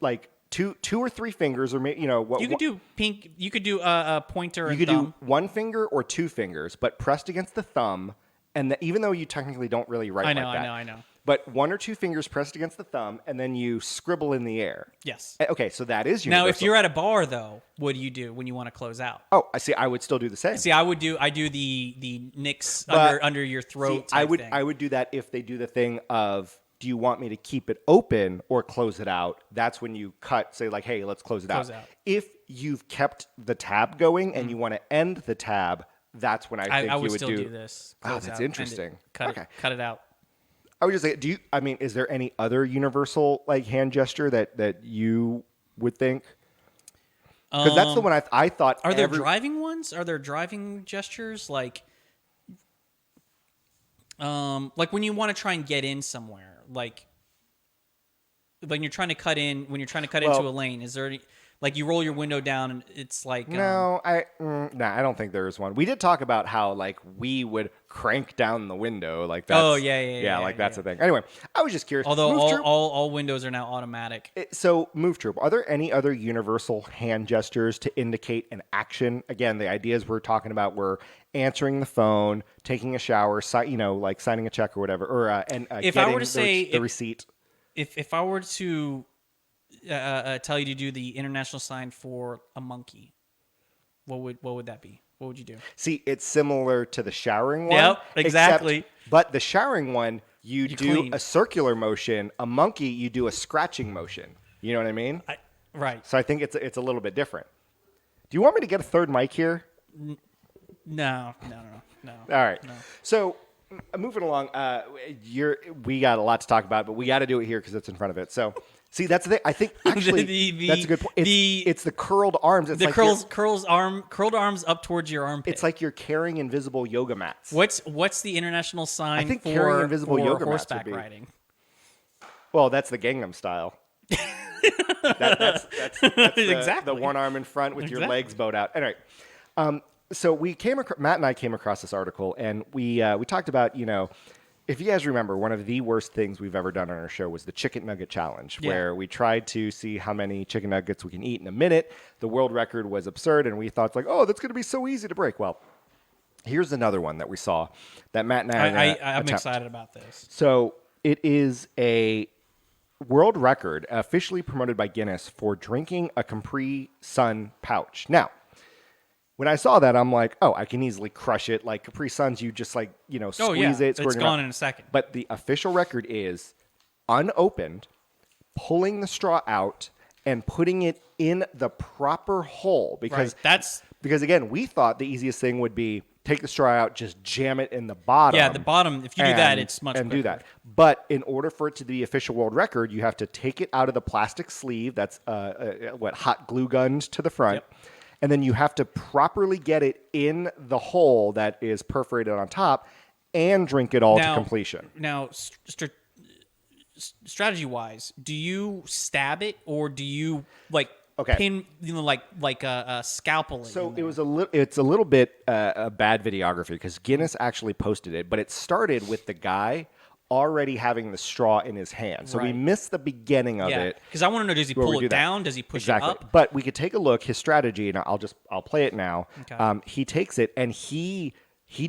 like two or three fingers, or maybe what You could do pink. You could do a pointer you and could thumb. do one finger or two fingers, but pressed against the thumb, and even though you technically don't really write I know. like that, I know. but one or two fingers pressed against the thumb, and then you scribble in the air. Yes. Okay, so that is universal. Now, if you're at a bar though, what do you do when you want to close out? oh, I see. I would still do the same. See, I do the nicks But- under your throat. See, I type would thing. I would do that if they do the thing of, do you want me to keep it open or close it out? That's when you say like, hey, let's close it Close out. out. If you've kept the tab going and you want to end the tab, that's when I think I you would would still do. do this. Oh, Close that's out, end it, interesting. Cut Okay. cut it out. I would just say, is there any other universal like hand gesture that you would think? Because that's the one I thought. Are there driving ones? Are there driving gestures like when you want to try and get in somewhere, like when you're trying to cut in into Well- a lane? Is there any, like you roll your window down and it's like No, I don't think there is one. We did talk about how like we would crank down the window, like that's, Oh, yeah, like that's the thing. Anyway, I was just curious. although Move Troop, all windows are now automatic. so move troop. Are there any other universal hand gestures to indicate an action? Again, the ideas we're talking about were answering the phone, taking a shower, like signing a check or whatever, or If I getting were to say the receipt. If I were to tell you to do the international sign for a monkey, what would that be? What would you do? See, it's similar to the showering one. Yep, exactly. But the showering one, you do clean. a circular motion. A monkey, you do a scratching motion. You know what I mean? Right. So I think it's a little bit different. Do you want me to get a third mic here? No. All right. No. So moving along, we got a lot to talk about, but we got to do it here because it's in front of it. So see, that's the thing. I think actually that's a good point. It's the curled arms. It's The like curled arms up towards your armpit. it's like you're carrying invisible yoga mats. What's the international sign I think for, carrying invisible for yoga mats would horseback be. riding? Well, that's the Gangnam Style. That's Exactly. the one arm in front with your Exactly. legs bowed out. Anyway, so Matt and I came across this article, and we talked about, if you guys remember, one of the worst things we've ever done on our show was the chicken nugget challenge, Yeah. where we tried to see how many chicken nuggets we can eat in a minute. The world record was absurd, and we thought like, oh, that's going to be so easy to break. Well, here's another one that we saw that Matt and I I'm attempt. excited about this. So it is world record officially promoted by Guinness for drinking a Capri Sun pouch. Now, when I saw that, I'm like, oh, I can easily crush it. Like Capri Suns, you just like, Oh, yeah. squeeze it. It's squirt it gone out. in a second. But the official record is unopened, pulling the straw out and putting it in the proper hole. Right. Because again, we thought the easiest thing would be take the straw out, just jam it in the bottom. Yeah, the bottom. If you do that, it's much and quicker. do that. But in order for it to be official world record, you have to take it out of the plastic sleeve. That's hot glue gunned to the front, Yep. and then you have to properly get it in the hole that is perforated on top, and drink it all to completion. Now, strategy-wise, do you stab it or do you pin, like a scalpel? So it was it's a little bit a bad videography because Guinness actually posted it, but it started with the guy already having the straw in his hand. So we Right. missed the beginning of it. Because I want to know: does he where we pull do it that. down? Does he push Exactly. it up? But we could take a look. His strategy, and I'll play it now. Okay. He takes it and he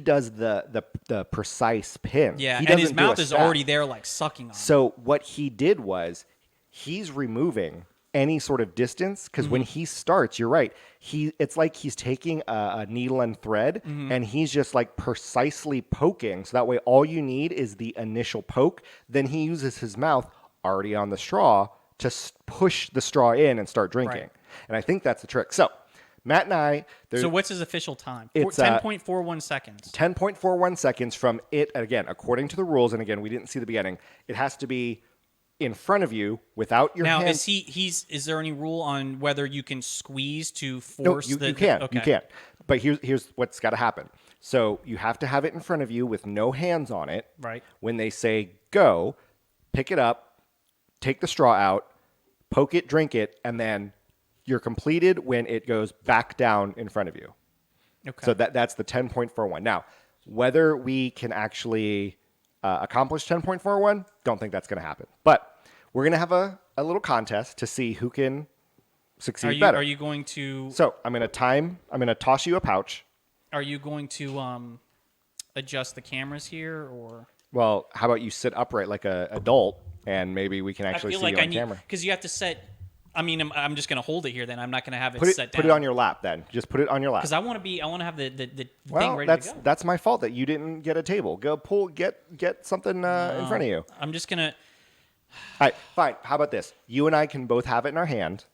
does the precise pin. Yeah, He and his doesn't do a mouth is stab. already there, like sucking on. So what he did was he's removing any sort of distance because when he starts, you're right. It's like he's taking a needle and thread and he's just like precisely poking. So that way, all you need is the initial poke. Then he uses his mouth already on the straw to push the straw in and start drinking. Right. And I think that's the trick. So Matt and I, So what's his official time? It's, 10.41 seconds. 10.41 seconds from it. Again, according to the rules, and again, we didn't see the beginning. It has to be in front of you without your Now, hand. is there any rule on whether you can squeeze to No, force you can. Okay. You can. But here's what's got to happen. So you have to have it in front of you with no hands on it. Right. When they say go, pick it up, take the straw out, poke it, drink it, and then you're completed when it goes back down in front of you. Okay. So that's the 10.41. Now, whether we can actually accomplish 10.41, don't think that's going to happen. But we're going to have a little contest to see who can succeed better. Are you going to? So I'm going to toss you a pouch. Are you going to adjust the cameras here, or? Well, how about you sit upright like a adult, and maybe we can actually see you on camera. Because you have to set. I mean, I'm just going to hold it here. Then I'm not going to have it set down. Put it on your lap. Then just put it on your lap. Because I want to have the thing Well, ready to go. that's my fault that you didn't get a table. Go get something in front of you. I'm just gonna. All right, fine. How about this? You and I can both have it in our hand,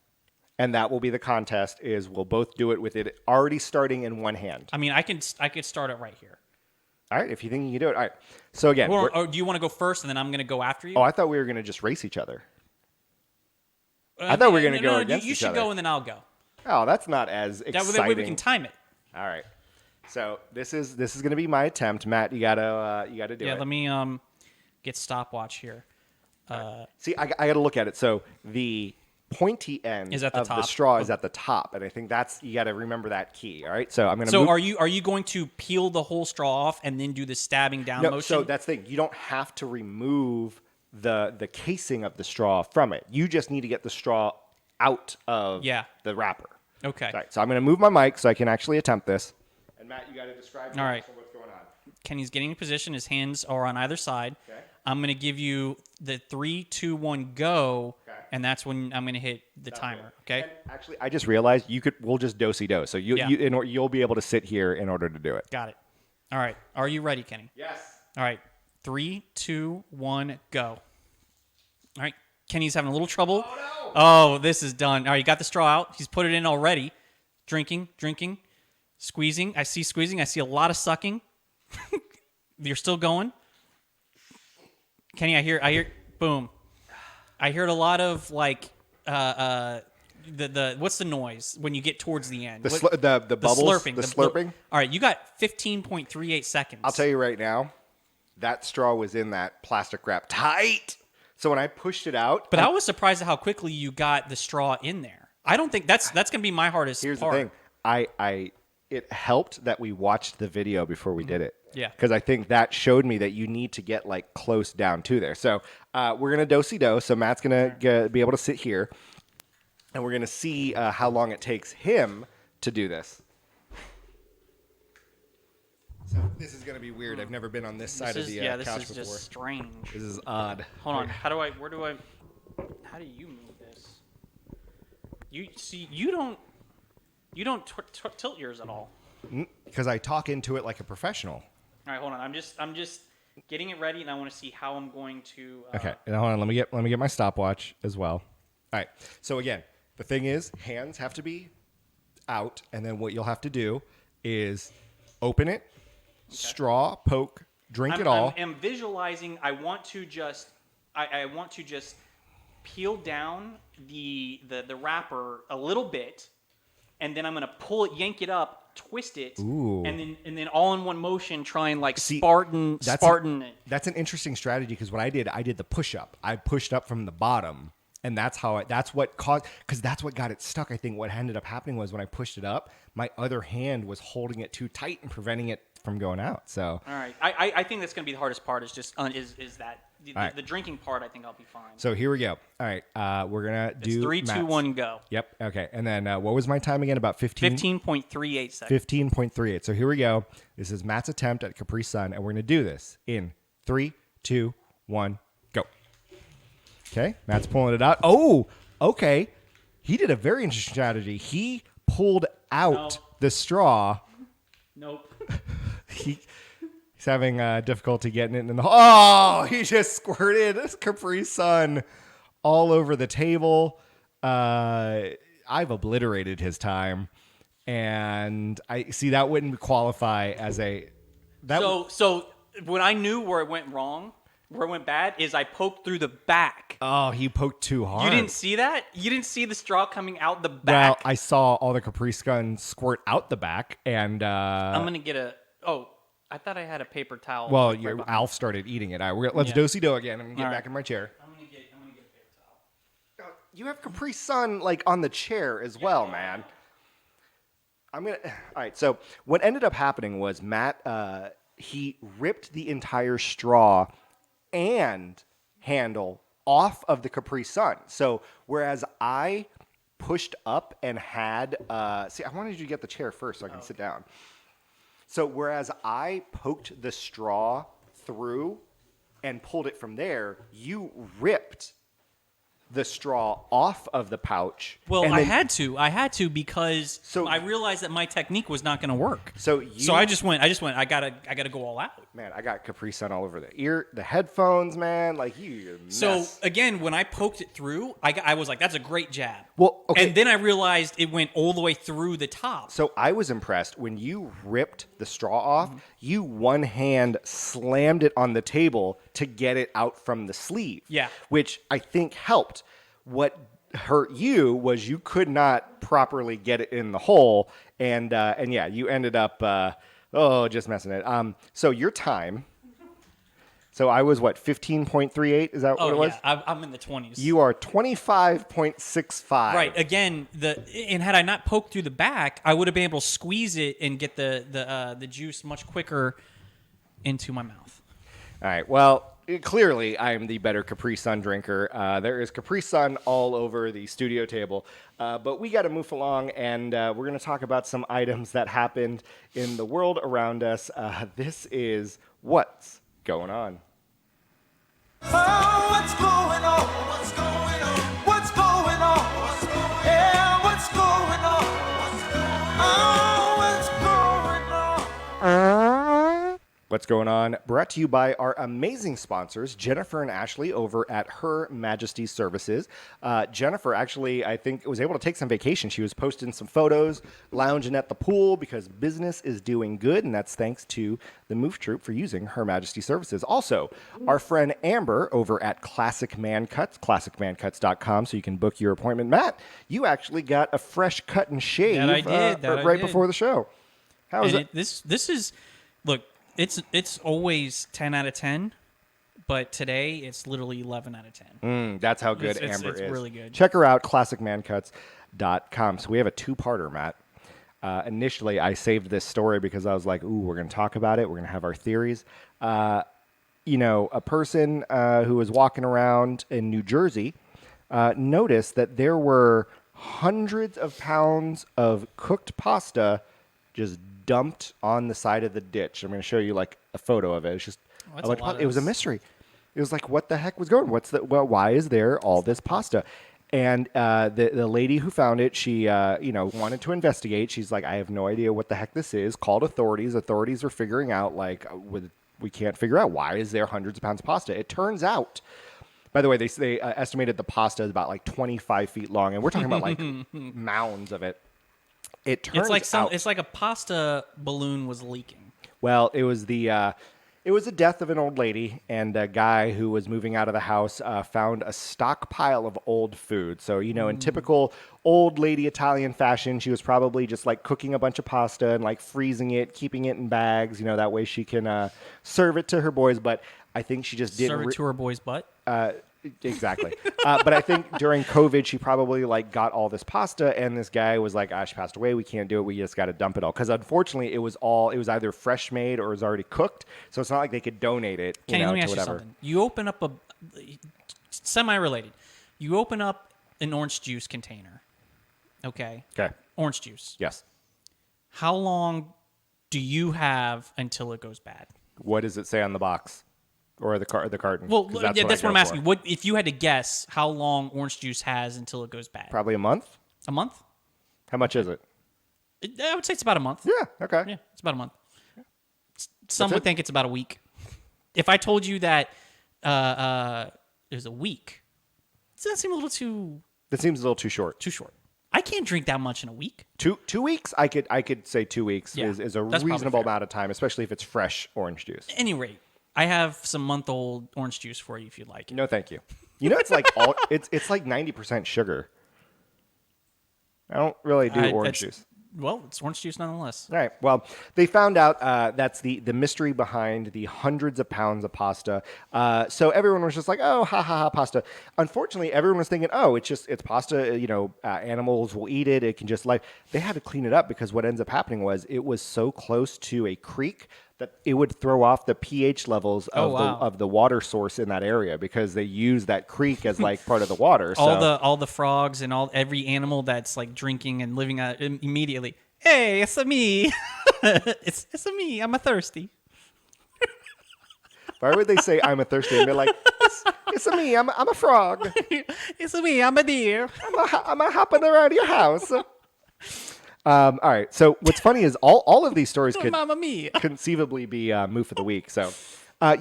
and that will be the contest. Is we'll both do it with it already starting in one hand. I mean, I could start it right here. All right, if you think you can do it. All right. So again, Or do you want to go first and then I'm going to go after you? I thought we were going to just race each other. I thought we were going to go against you each should other. go and then I'll go. Oh, that's not as exciting. That way we can time it. All right. So this is going to be my attempt, Matt. You gotta do it. Yeah, let me get stopwatch here. See, I got to look at it. So the pointy end Is at the of the top. straw is at the top, and I think you got to remember that key. All right. So I'm going to. So are you going to peel the whole straw off and then do the stabbing down No, motion? so that's the thing. You don't have to remove the casing of the straw from it. You just need to get the straw out of the wrapper. Okay. All right. So I'm going to move my mic so I can actually attempt this. And Matt, you got to describe All right. what's going on. Kenny's getting in position. His hands are on either side. Okay. I'm going to give you the 3, 2, 1, go, Okay. and that's when I'm going to hit the timer. Okay. And actually, I just realized we'll just do-si-do. So Yeah. you'll be able to sit here in order to do it. Got it. All right. Are you ready, Kenny? Yes. All right. 3, 2, 1, go. All right. Kenny's having a little trouble. Oh, no. Oh, this is done. All right. You got the straw out. He's put it in already. Drinking, squeezing. I see squeezing. I see a lot of sucking. You're still going. Kenny, I hear, boom. I heard a lot of like, the what's the noise when you get towards the end? The bubbles, slurping. the slurping. All right. You got 15.38 seconds. I'll tell you right now, that straw was in that plastic wrap tight. So when I pushed it out, But I was surprised at how quickly you got the straw in there. I don't think that's going to be my hardest here's part. the thing. It helped that we watched the video before we did it. Yeah. Because I think that showed me that you need to get like close down to there. So we're gonna do-si-do. So Matt's gonna be able to sit here, and we're gonna see how long it takes him to do this. So this is gonna be weird. I've never been on this side of the This couch is before. just strange. This is odd. Hold on. Where do I? How do you move this? You see, you don't tilt yours at all. Because I talk into it like a professional. All right, hold on. I'm just getting it ready, and I want to see how I'm going to. Okay, and hold on. Let me get my stopwatch as well. All right. So again, the thing is, hands have to be out, and then what you'll have to do is open it, straw, poke, drink it all. I'm visualizing. I want to just peel down the wrapper a little bit, and then I'm gonna pull it, yank it up, twist it, Ooh. and then all in one motion try and like See, Spartan it. That's an interesting strategy because what I did the push up. I pushed up from the bottom, and that's what caused, because that's what got it stuck. I think what ended up happening was when I pushed it up, my other hand was holding it too tight and preventing it from going out. So All right, I think that's gonna be the hardest part. Is just is that the, right. the drinking part. I think I'll be fine. so here we go. All right, we're gonna do It's 3, 2, Matt's. 1, go. Yep. Okay. And then what was my time again? About 15.38 seconds. 15.38. So here we go. This is Matt's attempt at Capri Sun, and we're going to do this in 3, 2, 1, go. Okay. Matt's pulling it out. Oh, okay. He did a very interesting strategy. He pulled out No. the straw. Nope. He's having difficulty getting it in the. Oh, he just squirted Capri Sun all over the table. I've obliterated his time, and I see that wouldn't qualify as a. So when I knew where it went wrong, where it went bad, is I poked through the back. Oh, he poked too hard. You didn't see that? You didn't see the straw coming out the Well, back? I saw all the Capri Sun squirt out the back, and I'm gonna get a. Oh, I thought I had a paper towel. well, right behind me. Alf started eating it. All right, let's Yeah. do-si-do again. I'm gonna get All right. back in my chair. I'm gonna get a paper towel. You have Capri Sun like on the chair as well, man. I'm gonna. All right. So what ended up happening was Matt. He ripped the entire straw and handle off of the Capri Sun. So whereas I pushed up and had. See, I wanted you to get the chair first so I can sit down. So whereas I poked the straw through and pulled it from there, you ripped the straw off of the pouch. Well, and I then- had to because So- I realized that my technique was not going to work. So I just went. I gotta go all out. Man, I got Capri Sun all over the headphones, man. Like you're a mess. So again, when I poked it through, I was like, "That's a great jab." Well, okay. And then I realized it went all the way through the top. So I was impressed when you ripped the straw off. You one hand slammed it on the table to get it out from the sleeve. Yeah. Which I think helped. What hurt you was you could not properly get it in the hole, and yeah, you ended up just messing it. So your time. So I was what 15.38? Is that what it Oh was? yeah, I'm in the 20s. You are 25.65. Right. Again, and had I not poked through the back, I would have been able to squeeze it and get the juice much quicker into my mouth. All right. Well, clearly I am the better Capri Sun drinker. There is Capri Sun all over the studio table. But we got to move along, and we're going to talk about some items that happened in the world around us. This is What's Going On. Oh, what's going on? What's going on? What's going on? Yeah, what's going on? Oh, what's going on? What's Going On? Brought to you by our amazing sponsors, Jennifer and Ashley over at Her Majesty's Services. Jennifer actually, I think, was able to take some vacation. She was posting some photos, lounging at the pool because business is doing good, and that's thanks to the Move Troop for using Her Majesty's Services. Also, our friend Amber over at Classic Man Cuts, classicmancuts.com, so you can book your appointment. Matt, you actually got a fresh cut and shave That I did, right before the show. How was And it? this is look. It's always 10 out of 10, but today it's literally 11 out of 10. That's how good It's Amber is. really good. Check her out, classicmancuts.com. So we have a two-parter, Matt. Initially, I saved this story because I was like, ooh, we're going to talk about it. We're going to have our theories. A person who was walking around in New Jersey noticed that there were hundreds of pounds of cooked pasta just dumped on the side of the ditch. I'm going to show you like a photo of it. It's just That's a bunch a lot it was a of- mystery. It was like, what the heck was going? Why is there all this pasta? And the lady who found it, she wanted to investigate. She's like, I have no idea what the heck this is. Called authorities. Authorities are figuring out we can't figure out why is there hundreds of pounds of pasta. It turns out, by the way, they estimated the pasta is about like 25 feet long, and we're talking about like mounds of it. It turns out it's like a pasta balloon was leaking. well, it was the death of an old lady, and a guy who was moving out of the house found a stockpile of old food. So, in typical old lady Italian fashion, she was probably just like cooking a bunch of pasta and like freezing it, keeping it in bags, that way she can serve it to her boys. But I think she just didn't Serve it to her boy's butt. Exactly. But I think during COVID, she probably like got all this pasta, and this guy was like, she passed away. We can't do it. We just got to dump it all. Because unfortunately, it was either fresh made or it was already cooked. So it's not like they could donate it, Kenny, let me to ask whatever. you something. You open up semi-related. You open up an orange juice container. Okay. Okay. Orange juice. Yes. How long do you have until it goes bad? What does it say on the box? Or the carton? Well, 'Cause that's what I'm I go asking. for. What if you had to guess how long orange juice has until it goes bad? Probably a month. A month? How much is it? I would say it's about a month. Yeah. Okay. Yeah, it's about a month. Some That's would it? think it's about a week. If I told you that it was a week, does that seem a little too That seems a little too short. short? I can't drink that much in a week. 2 weeks? I could say 2 weeks Yeah, is a that's probably reasonable fair. amount of time, especially if it's fresh orange juice. At any rate, I have some month-old orange juice for you if you'd like it. No, thank you. It's like it's like 90% sugar. I don't really do orange juice. Well, it's orange juice nonetheless. All right. Well, they found out that's the mystery behind the hundreds of pounds of pasta. So everyone was just like, oh, ha, ha, ha, pasta. Unfortunately, everyone was thinking, oh, it's pasta. Animals will eat it. It can just They had to clean it up because what ends up happening was it was so close to a creek that it would throw off the pH levels of the water source in that area because they use that creek as like part of the water. All the frogs and every animal that's like drinking and living immediately. Hey, it's a me. it's a me. I'm a thirsty. Why would they say I'm a thirsty? And they're like, it's a me. I'm a frog. It's a me. I'm a deer. I'm a hopping around your house. All right. So what's funny is all of these stories could Mamma mia. conceivably be Moof of the Week. So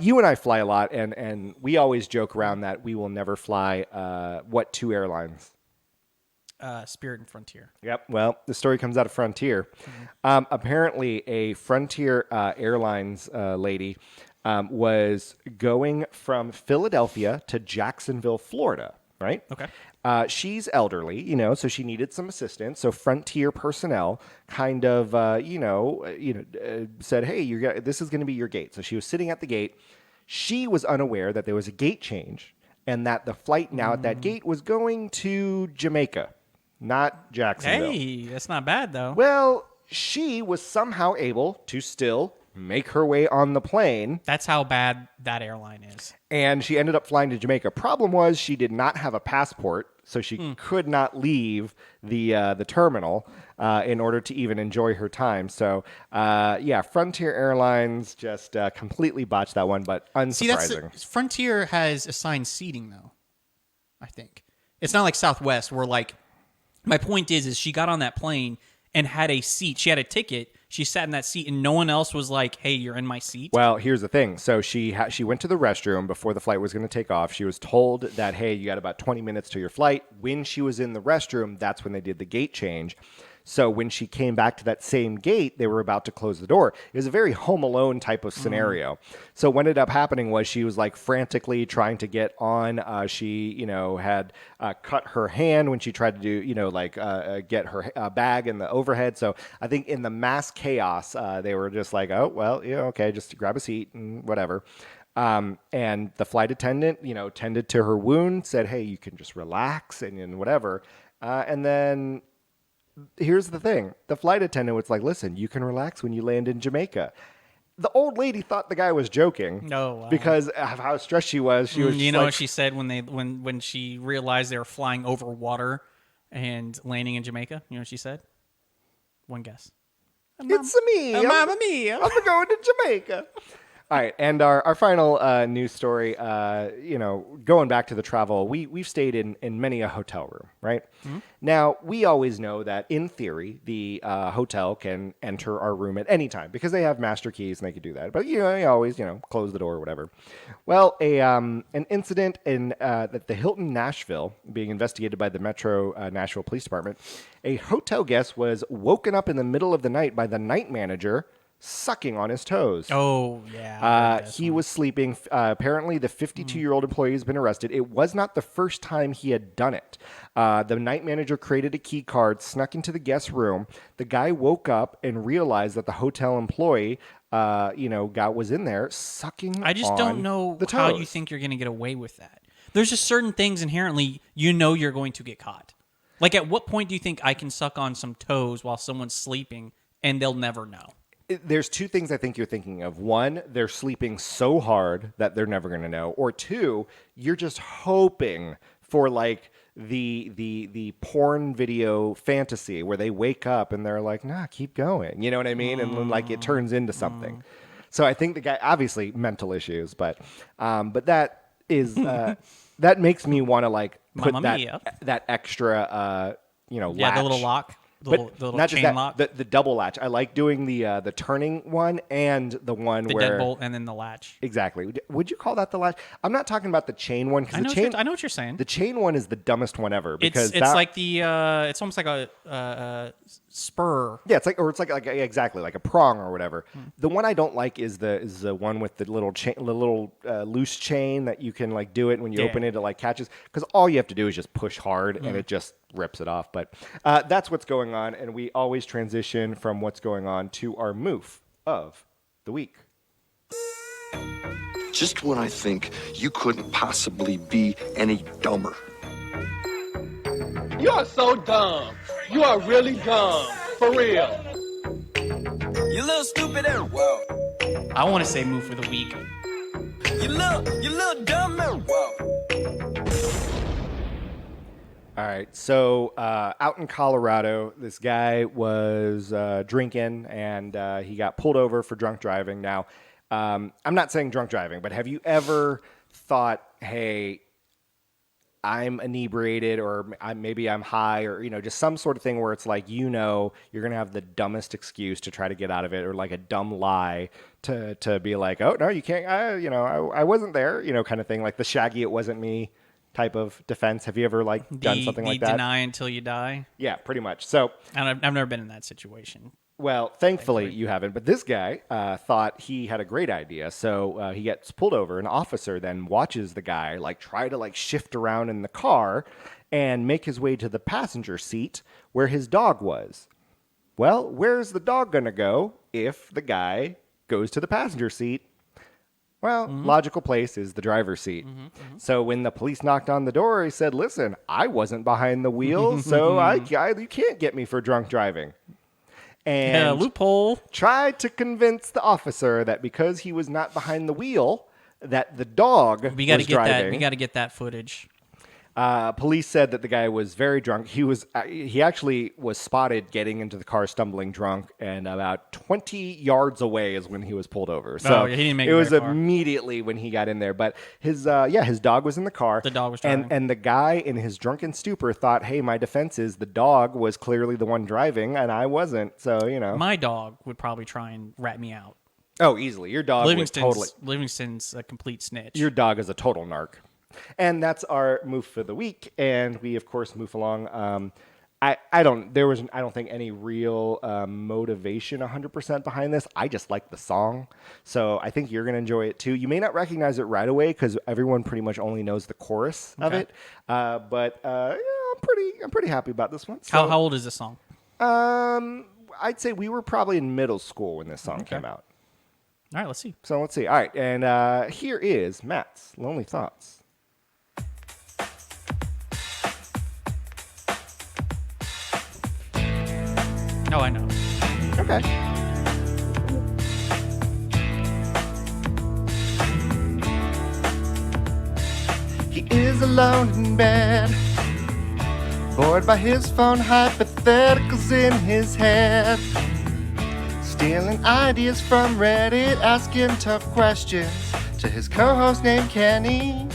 you and I fly a lot, and we always joke around that we will never fly what 2 airlines? Spirit and Frontier. Yep. Well, the story comes out of Frontier. Apparently, a Frontier Airlines lady was going from Philadelphia to Jacksonville, Florida, right? Okay. She's elderly, so she needed some assistance. So Frontier personnel kind of, said, "Hey, this is going to be your gate." So she was sitting at the gate. She was unaware that there was a gate change and that the flight now at that gate was going to Jamaica, not Jacksonville. Hey, that's not bad though. Well, she was somehow able to still make her way on the plane. That's how bad that airline is. And she ended up flying to Jamaica. Problem was she did not have a passport, so she could not leave the terminal in order to even enjoy her time. So, Frontier Airlines just completely botched that one, but unsurprising. See, Frontier has assigned seating though. I think it's not like Southwest, where like my point is she got on that plane and had a seat. She had a ticket. She sat in that seat, and no one else was like, "Hey, you're in my seat." Well, here's the thing. So she went to the restroom before the flight was going to take off. She was told that, hey, you got about 20 minutes to your flight. When she was in the restroom, that's when they did the gate change. So when she came back to that same gate, they were about to close the door. It was a very Home Alone type of scenario. So what ended up happening was she was like frantically trying to get on. She, had cut her hand when she tried to do, get her bag in the overhead. So I think in the mass chaos, they were just like, oh, well, yeah, okay, just grab a seat and whatever. And the flight attendant, tended to her wound, said, hey, you can just relax and whatever. And then here's the thing. The flight attendant was like, listen, you can relax when you land in Jamaica. The old lady thought the guy was joking. Oh, wow. Because of how stressed she was. She was You know what she said when she realized they were flying over water and landing in Jamaica? You know what she said? One guess. It's me. Mamma mia. I'm going to Jamaica. All right, and our final news story, going back to the travel, we've stayed in many a hotel room, right? Mm-hmm. Now, we always know that, in theory, the hotel can enter our room at any time because they have master keys and they can do that. But, you always, close the door or whatever. Well, an incident at the Hilton Nashville, being investigated by the Metro Nashville Police Department, a hotel guest was woken up in the middle of the night by the night manager sucking on his toes. Oh, yeah. I heard this He one. was sleeping. Apparently, the 52-year-old employee has been arrested. It was not the first time he had done it. The night manager created a key card, snuck into the guest room. The guy woke up and realized that the hotel employee, was in there sucking. I just on don't know the how you toes. think you're going to get away with that. There's just certain things inherently you're going to get caught. Like, at what point do you think I can suck on some toes while someone's sleeping and they'll never know? There's two things I think you're thinking of. One, they're sleeping so hard that they're never going to know. Or two, you're just hoping for like the porn video fantasy where they wake up and they're like, nah, keep going. You know what I mean? And then like it turns into something. So I think the guy, obviously mental issues, but that is that makes me want to like put Mamma mia. that extra Yeah, latch. the little lock. The But little not just chain that, lock. the double latch. I like doing the turning one and the one The where deadbolt and then the latch. exactly. Would you call that the latch? I'm not talking about the chain one because I know, the chain. I know what you're saying. The chain one is the dumbest one ever because It's like the it's almost like a spur. yeah, it's like exactly like a prong or whatever. The one I don't like is the one with the little chain, the little loose chain that you can like do it when you Yeah. open it like catches because all you have to do is just push hard and it just rips it off. But that's what's going on, and we always transition from what's going on to our moof of the week. Just when I think you couldn't possibly be any dumber. You are so dumb. You are really dumb. For real. You little stupid and whoa. I want to say move for the week. You little dumb and whoa. All right, so out in Colorado, this guy was drinking and he got pulled over for drunk driving. Now, I'm not saying drunk driving, but have you ever thought, hey, I'm inebriated or maybe I'm high or, just some sort of thing where it's like, you're going to have the dumbest excuse to try to get out of it or like a dumb lie to be like, oh, no, you can't, I wasn't there, kind of thing, like the Shaggy, it wasn't me type of defense. Have you ever done something like that? Deny until you die. Yeah, pretty much. So, And I've never been in that situation. well, thankfully you haven't. But this guy thought he had a great idea. So he gets pulled over. An officer then watches the guy try to shift around in the car and make his way to the passenger seat where his dog was. Well, where's the dog going to go if the guy goes to the passenger seat? Well, logical place is the driver's seat. So when the police knocked on the door, he said, listen, I wasn't behind the wheel, so you can't get me for drunk driving. And Yeah, loophole. tried to convince the officer that because he was not behind the wheel, that the dog We got to was get driving. that. We got to get that footage. Police said that the guy was very drunk. He actually was spotted getting into the car stumbling drunk, and about 20 yards away is when he was pulled over. So he didn't make it it was very far. immediately when he got in there. But his dog was in the car. The dog was driving. and the guy in his drunken stupor thought, hey, my defense is the dog was clearly the one driving, and I wasn't. So My dog would probably try and rat me out. oh, easily your dog was totally. Livingston's a complete snitch. Your dog is a total narc. And that's our move for the week. And we, of course, move along. I don't think any real motivation 100% behind this. I just like the song. So I think you're going to enjoy it too. You may not recognize it right away because everyone pretty much only knows the chorus of it. But I'm pretty happy about this one. So, how old is this song? I'd say we were probably in middle school when this song came out. All right, let's see. So let's see. All right. And here is Matt's Lonely Thoughts. Oh, I know. Okay. He is alone in bed, bored by his phone hypotheticals in his head. Stealing ideas from Reddit, asking tough questions to his co-host named Kenny.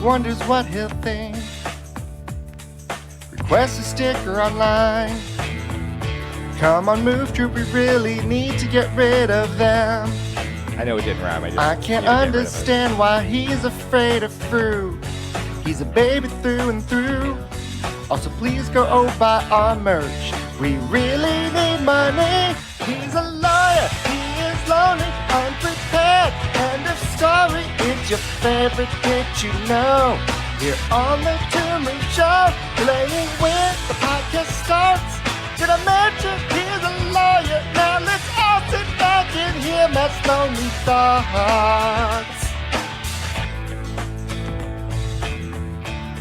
Wonders what he'll think. Request a sticker online. Come on, Move Troop, we really need to get rid of them. I know it didn't rhyme. I can't understand why he's afraid of fruit. He's a baby through and through. Also, please go buy our merch. We really need money. He's a lawyer. He is lonely, unprepared. End of story. It's your favorite kid you know. Here on the Toomey Show, playing when the podcast starts. Did I mention he's a lawyer? Now let's all sit back and hear Matt's lonely thoughts.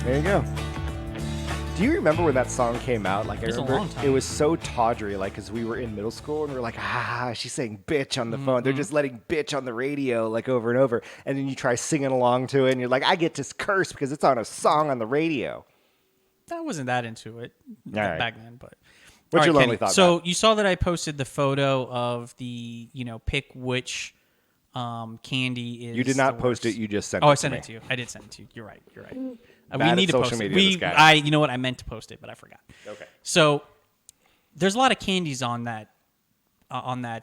There you go. Do you remember when that song came out? Like, I was a remember long time. it was so tawdry, like, because we were in middle school and we were like, she's saying bitch on the phone. They're just letting bitch on the radio, like, over and over. And then you try singing along to it and you're like, I get to curse because it's on a song on the radio. I wasn't that into it right. back then, but. What's All your right, lonely Kenny, thought, So Matt? you saw that I posted the photo of the, pick which candy is. You did not the post worst. it. You just sent Oh, it I to sent me. it to you. I did send it to you. You're right. Bad We at need to social post it. media, this guy. You know what? I meant to post it, but I forgot. Okay. So there's a lot of candies on that.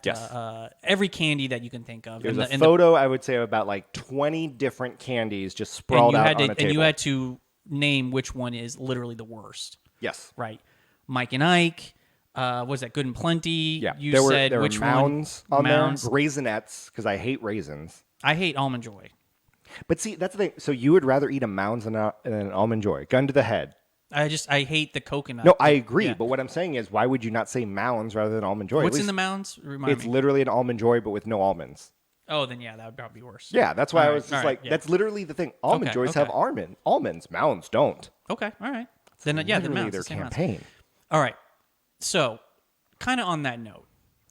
Yes. Every candy that you can think of. There's And a photo, I would say, of about like 20 different candies just sprawled out on a table. and you had to name which one is literally the worst. Yes. Right. Mike and Ike. What was that? Good and Plenty. Yeah. You there said were which mounds one? on Mounds. there. Raisinets, because I hate raisins. I hate Almond Joy. But see, that's the thing. So you would rather eat a Mounds than an Almond Joy. Gun to the head. I hate the coconut. No, I agree. Yeah. But what I'm saying is, why would you not say Mounds rather than Almond Joy? At What's in least the mounds? Remind It's me. literally an Almond Joy, but with no almonds. Oh, then yeah, that would probably be worse. Yeah, that's why All I right, was just all right, like, yeah. that's literally the thing. Almond Okay, Joys have okay. almonds. Mounds don't. Okay, all right. Then yeah, then Literally mounds. their the same mounds. campaign. All right. So, kind of on that note,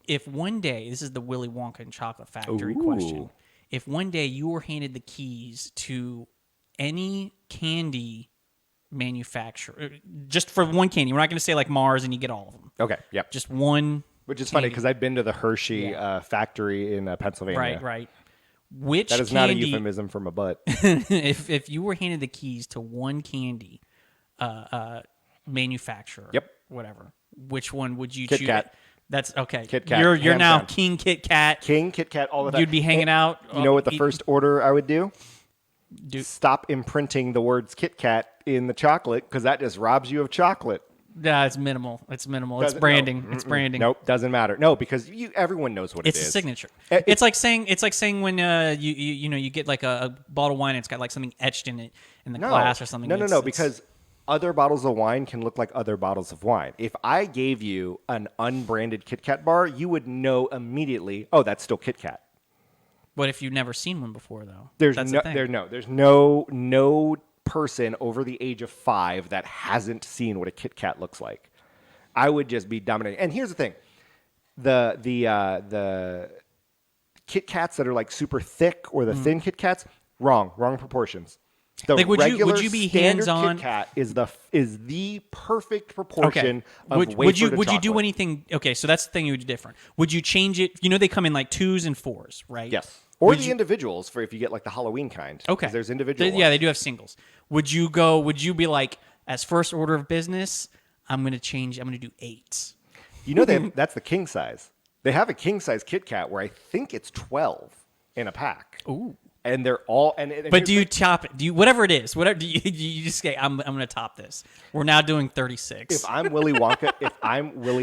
if one day this is the Willy Wonka and Chocolate Factory Ooh. question, if one day you were handed the keys to any candy manufacturer, just for one candy, we're not going to say like Mars and you get all of them. Okay, yep. Just one. Which is funny candy. because I've been to the Hershey factory in Pennsylvania. Right. Which That is candy, not a euphemism from a butt. if you were handed the keys to one candy manufacturer, Yep. whatever, which one would you Kit choose? Kat. That's okay. Kit Kat, You're hands now down. King Kit Kat. King, Kit Kat, all of that. You'd be hanging And out. You know what the eating- first order I would do? Do- Stop imprinting the words Kit Kat in the chocolate because that just robs you of chocolate. Nah, it's minimal. It's minimal. It's Doesn't- branding. no, It's branding. Nope, doesn't matter. No, because everyone knows what It's it a is. signature. It- It's like saying when you get like a bottle of wine and it's got like something etched in it in the glass or something. No, It's- because other bottles of wine can look like other bottles of wine. If I gave you an unbranded Kit Kat bar, you would know immediately, oh, that's still Kit Kat. What if you've never seen one before though? There's That's no, the thing. there's no person over the age of 5 that hasn't seen what a Kit Kat looks like. I would just be dominating. And here's the thing: the Kit Kats that are like super thick or the thin Kit Kats, wrong proportions. The Like, would regular you be standard hands-on- Kit Kat is the perfect proportion of Would wafer you to would you do chocolate. anything? Okay, so that's the thing you would do different. Would you change it? You know they come in like 2s and 4s, right? Yes. Or Would the you- individuals for if you get like the Halloween kind. 'Cause Okay. There's individual. Yeah, ones. they do have singles. Would you be like, as first order of business, I'm going to change. I'm going to do 8s. You know that's the king size. They have a king size Kit Kat where I think it's 12 in a pack. Ooh. And they're all and But here's do you the- top it? Do you whatever it is? Whatever do you just say? I'm going to top this. We're now doing 36. if I'm Willy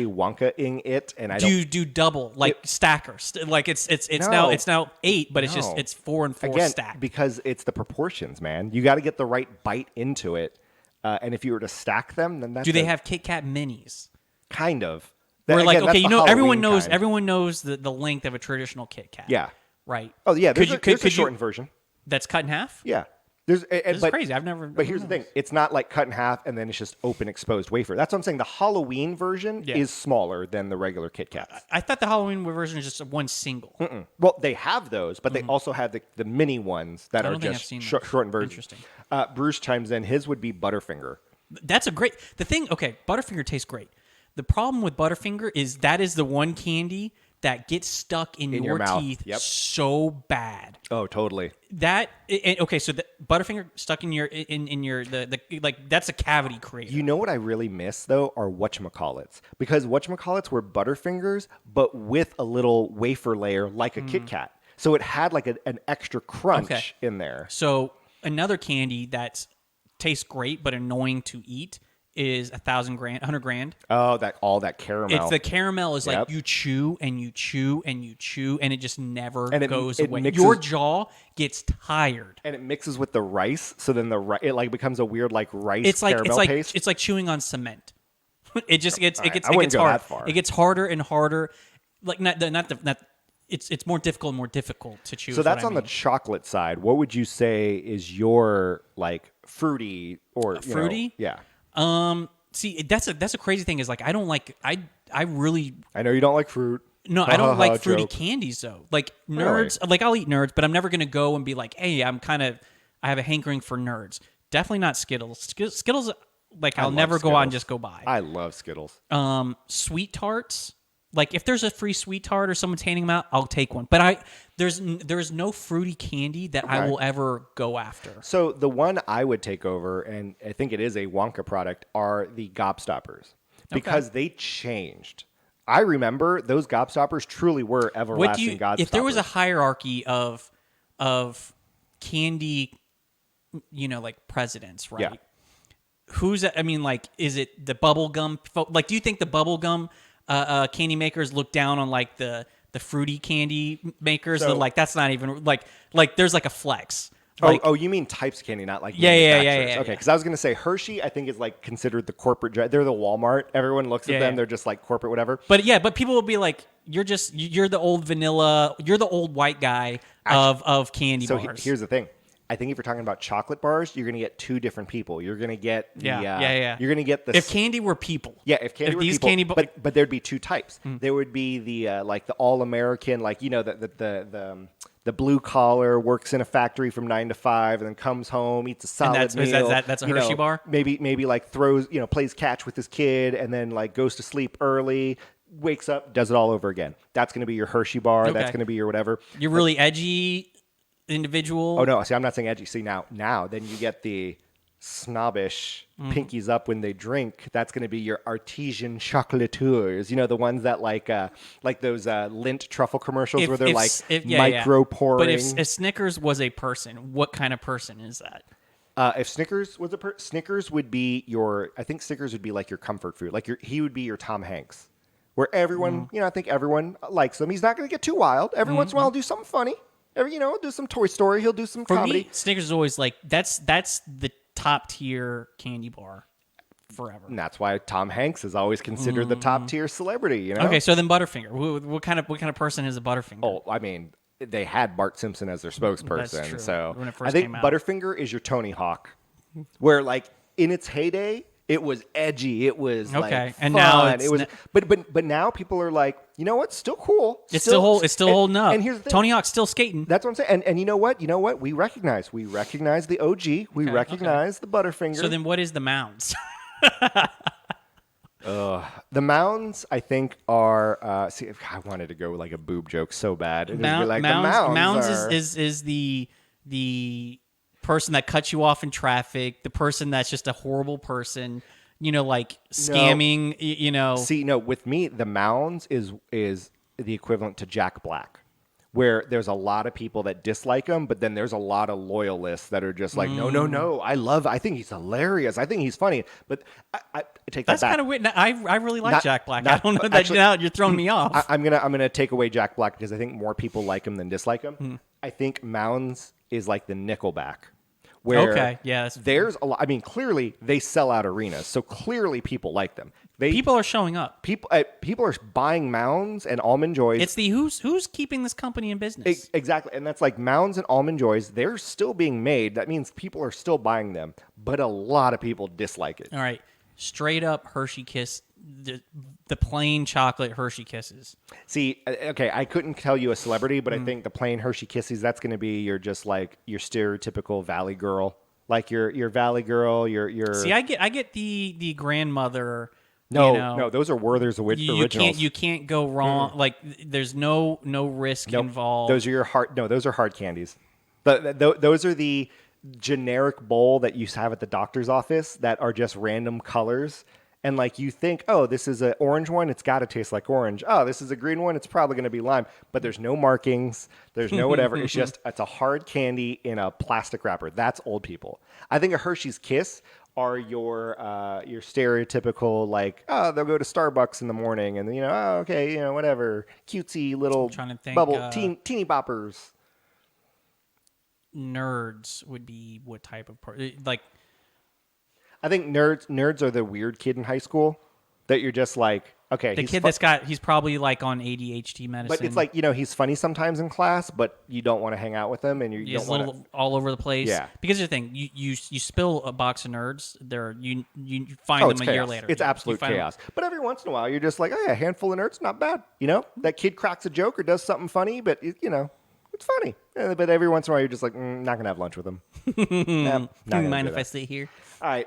Wonka-ing it and I do don't you do double like stackers? Like it's No. now 8, but No. it's 4 and 4 again stacked. because it's the proportions, man. You got to get the right bite into it. And if you were to stack them, then that's Do they have Kit Kat minis? kind of Where like again, that's okay, the everyone Halloween knows kind. everyone knows the length of a traditional Kit Kat. Yeah. Right. Oh yeah, there's, Could there's a you- shortened version. That's cut in half. Yeah. This is crazy. I've never- But here's the thing: it's not like cut in half and then it's just open exposed wafer. That's what I'm saying. The Halloween version Yeah. is smaller than the regular Kit Kats. I thought the Halloween version is just one single. Well, they have those, but they also have the mini ones that I are don't think I've just seen those. shortened versions. Interesting. Bruce chimes in. His would be Butterfinger. That's a great. The thing. Okay, Butterfinger tastes great. The problem with Butterfinger is that is the one candy that get stuck in, In your your mouth. teeth Yep. so bad. Oh, totally. Okay, so the Butterfinger stuck in your the like that's a cavity creator. You know what I really miss though are whatchamacallits, because whatchamacallits were Butterfingers but with a little wafer layer like a Kit Kat, so it had like an extra crunch Okay. in there. So another candy that tastes great but annoying to eat is 100 grand. Oh, that caramel. It's the caramel is like Yep. you chew and you chew and you chew and it just never And it- goes it away. mixes- Your jaw gets tired. and it mixes with the rice, so then it like becomes a weird like rice It's like caramel paste. it's like chewing on cement. It just gets All right, it I wouldn't gets go hard. that far. It gets harder and harder. Like not it's more difficult and more difficult to chew. So is what that's I on mean. the chocolate side. What would you say is your like fruity or you know- fruity? yeah. See, that's a crazy thing is like I don't like I really I know you don't like fruit. no, Ha, I don't ha, like ha, fruity joke. candies though. Like Really? nerds, like I'll eat nerds, but I'm never gonna go and be like, hey, I have a hankering for nerds. Definitely not Skittles. Skittles, like I'll love never go out and Skittles. just go buy. I love Skittles. Sweet tarts. Like if there's a free sweet tart or someone's handing them out, I'll take one. But there's no fruity candy that I Okay. will ever go after. So the one I would take over, and I think it is a Wonka product, are the Gobstoppers because they changed. I remember those Gobstoppers truly were everlasting Gobstoppers. If there was a hierarchy of candy, like presidents, right? Yeah. Who's I mean, like, is it the bubblegum? Like, do you think the bubblegum candy makers look down on like the fruity candy makers? So- That, like, that's not even like there's like a flex. Like, you mean types of candy, not like Yeah. manufacturers. Okay, Yeah. because I was going to say Hershey, I think is like considered the corporate. They're the Walmart. Everyone looks at Yeah, them. yeah. They're just like corporate, whatever. but people will be like, you're the old vanilla, you're the old white guy of candy So bars. here's the thing. I think if you're talking about chocolate bars, you're going to get two different people. You're going to get the, Yeah. You're going to get the if candy were people, if candy were these people, candy but there'd be two types. There would be the like the all American, like the blue collar works in a factory from 9 to 5 and then comes home, eats a solid that's- is meal. that's a you Hershey know, bar? Maybe like throws plays catch with his kid and then like goes to sleep early. Wakes up, does it all over again. That's going to be your Hershey bar. That's Okay. going to be your whatever. you're really edgy individual. Oh no! See, I'm not saying edgy. See now then you get the snobbish pinkies up when they drink. That's going to be your artesian chocolateurs. The ones that like those Lindt truffle commercials where they're micro pouring. But if Snickers was a person, what kind of person is that? If Snickers was Snickers would be I think Snickers would be like your comfort food. Like he would be your Tom Hanks, where everyone, I think everyone likes him. He's not going to get too wild. Every once in a while, he'll do something funny. He'll do some Toy Story. He'll do some For comedy. me, Snickers is always like that's the top tier candy bar forever. And that's why Tom Hanks is always considered the top tier celebrity. Okay, so then Butterfinger. What kind of person is a Butterfinger? Oh, I mean, they had Bart Simpson as their spokesperson. That's true, So when it first I think came out. Butterfinger is your Tony Hawk, where like in its heyday, it was edgy. It was Okay, like and fun. now it's it was, but now people are like, you know what? Still cool. It's still holding up. And here's the thing. Tony Hawk's still skating. That's what I'm saying. And you know what? We recognize the OG. We Okay, recognize the Butterfinger. So then, what is the Mounds? The Mounds, I think, are. See, I wanted to go with like a boob joke so bad. And it'd be like, the Mounds are- is the person that cuts you off in traffic, the person that's just a horrible person, like scamming, See, no, with me, the Mounds is the equivalent to Jack Black, where there's a lot of people that dislike him, but then there's a lot of loyalists that are just like, no, I think he's hilarious. I think he's funny. But I take that That's back. kind of weird. I really like Not- Jack Black. not- I don't know that actually- now you're throwing me off. I'm gonna take away Jack Black because I think more people like him than dislike him. I think Mounds is like the Nickelback. Where Okay, yeah, that's- there's a lot. I mean, clearly they sell out arenas, so clearly people like them. People are showing up. People are buying Mounds and Almond Joys. It's the who's keeping this company in business. Exactly, and that's like Mounds and Almond Joys. They're still being made. That means people are still buying them, but a lot of people dislike it. All right, straight up Hershey Kiss, the plain chocolate Hershey Kisses. See, okay, I couldn't tell you a celebrity, but I think the plain Hershey Kisses, that's going to be your stereotypical Valley girl, like your Valley girl. Your See, I get the grandmother No, you know? no, those are Werther's originals. You can't go wrong. Like there's no risk Nope. involved. Those are your hard. No, those are hard candies. Those are the generic bowl that you have at the doctor's office that are just random colors. And like you think, oh, this is an orange one, it's got to taste like orange. Oh, this is a green one, it's probably going to be lime. But there's no markings, there's no whatever. It's a hard candy in a plastic wrapper. That's old people. I think a Hershey's Kiss are your stereotypical like, oh, they'll go to Starbucks in the morning and oh, okay, whatever, cutesy little trying to think, bubble teeny boppers. Nerds would be what type of like. I think nerds are the weird kid in high school that you're just like, okay, The kid he's probably like on ADHD medicine. but it's like, he's funny sometimes in class, but you don't want to hang out with him and you he's don't want to. all over the place. Yeah. Because here's the thing, you spill a box of nerds, you find It's them a year chaos. later. It's You absolute find them- chaos. But every once in a while, you're just like, oh yeah, a handful of nerds, not bad. That kid cracks a joke or does something funny, but it's funny. But every once in a while, you're just like, not gonna have lunch with him. Not gonna Mind do if that. I stay here? All right.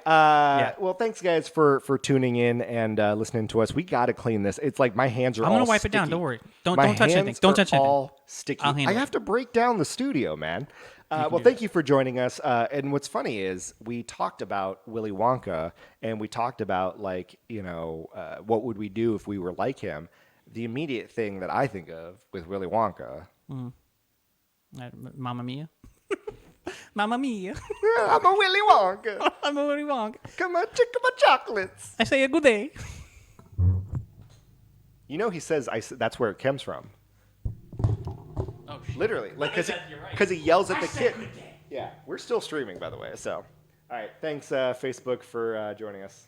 Well, thanks guys for tuning in and listening to us. We got to clean this. It's like my hands are. I'm gonna all wipe it down. sticky. Don't worry. Don't My touch anything. hands Don't are touch anything. all sticky. I'll handle I it. have to break down the studio, man. Well, thank you for joining us. And what's funny is we talked about Willy Wonka, and we talked about what would we do if we were like him. The immediate thing that I think of with Willy Wonka. Mamma Mia. Mamma Mia. I'm a Willy Wonka. I'm a Willy Wonka. Come on, check my chocolates. I say a good day. He says that's where it comes from. Oh, shit. Literally, like You're right. because he yells at the kid. Yeah, we're still streaming, by the way. So, all right, thanks Facebook for joining us.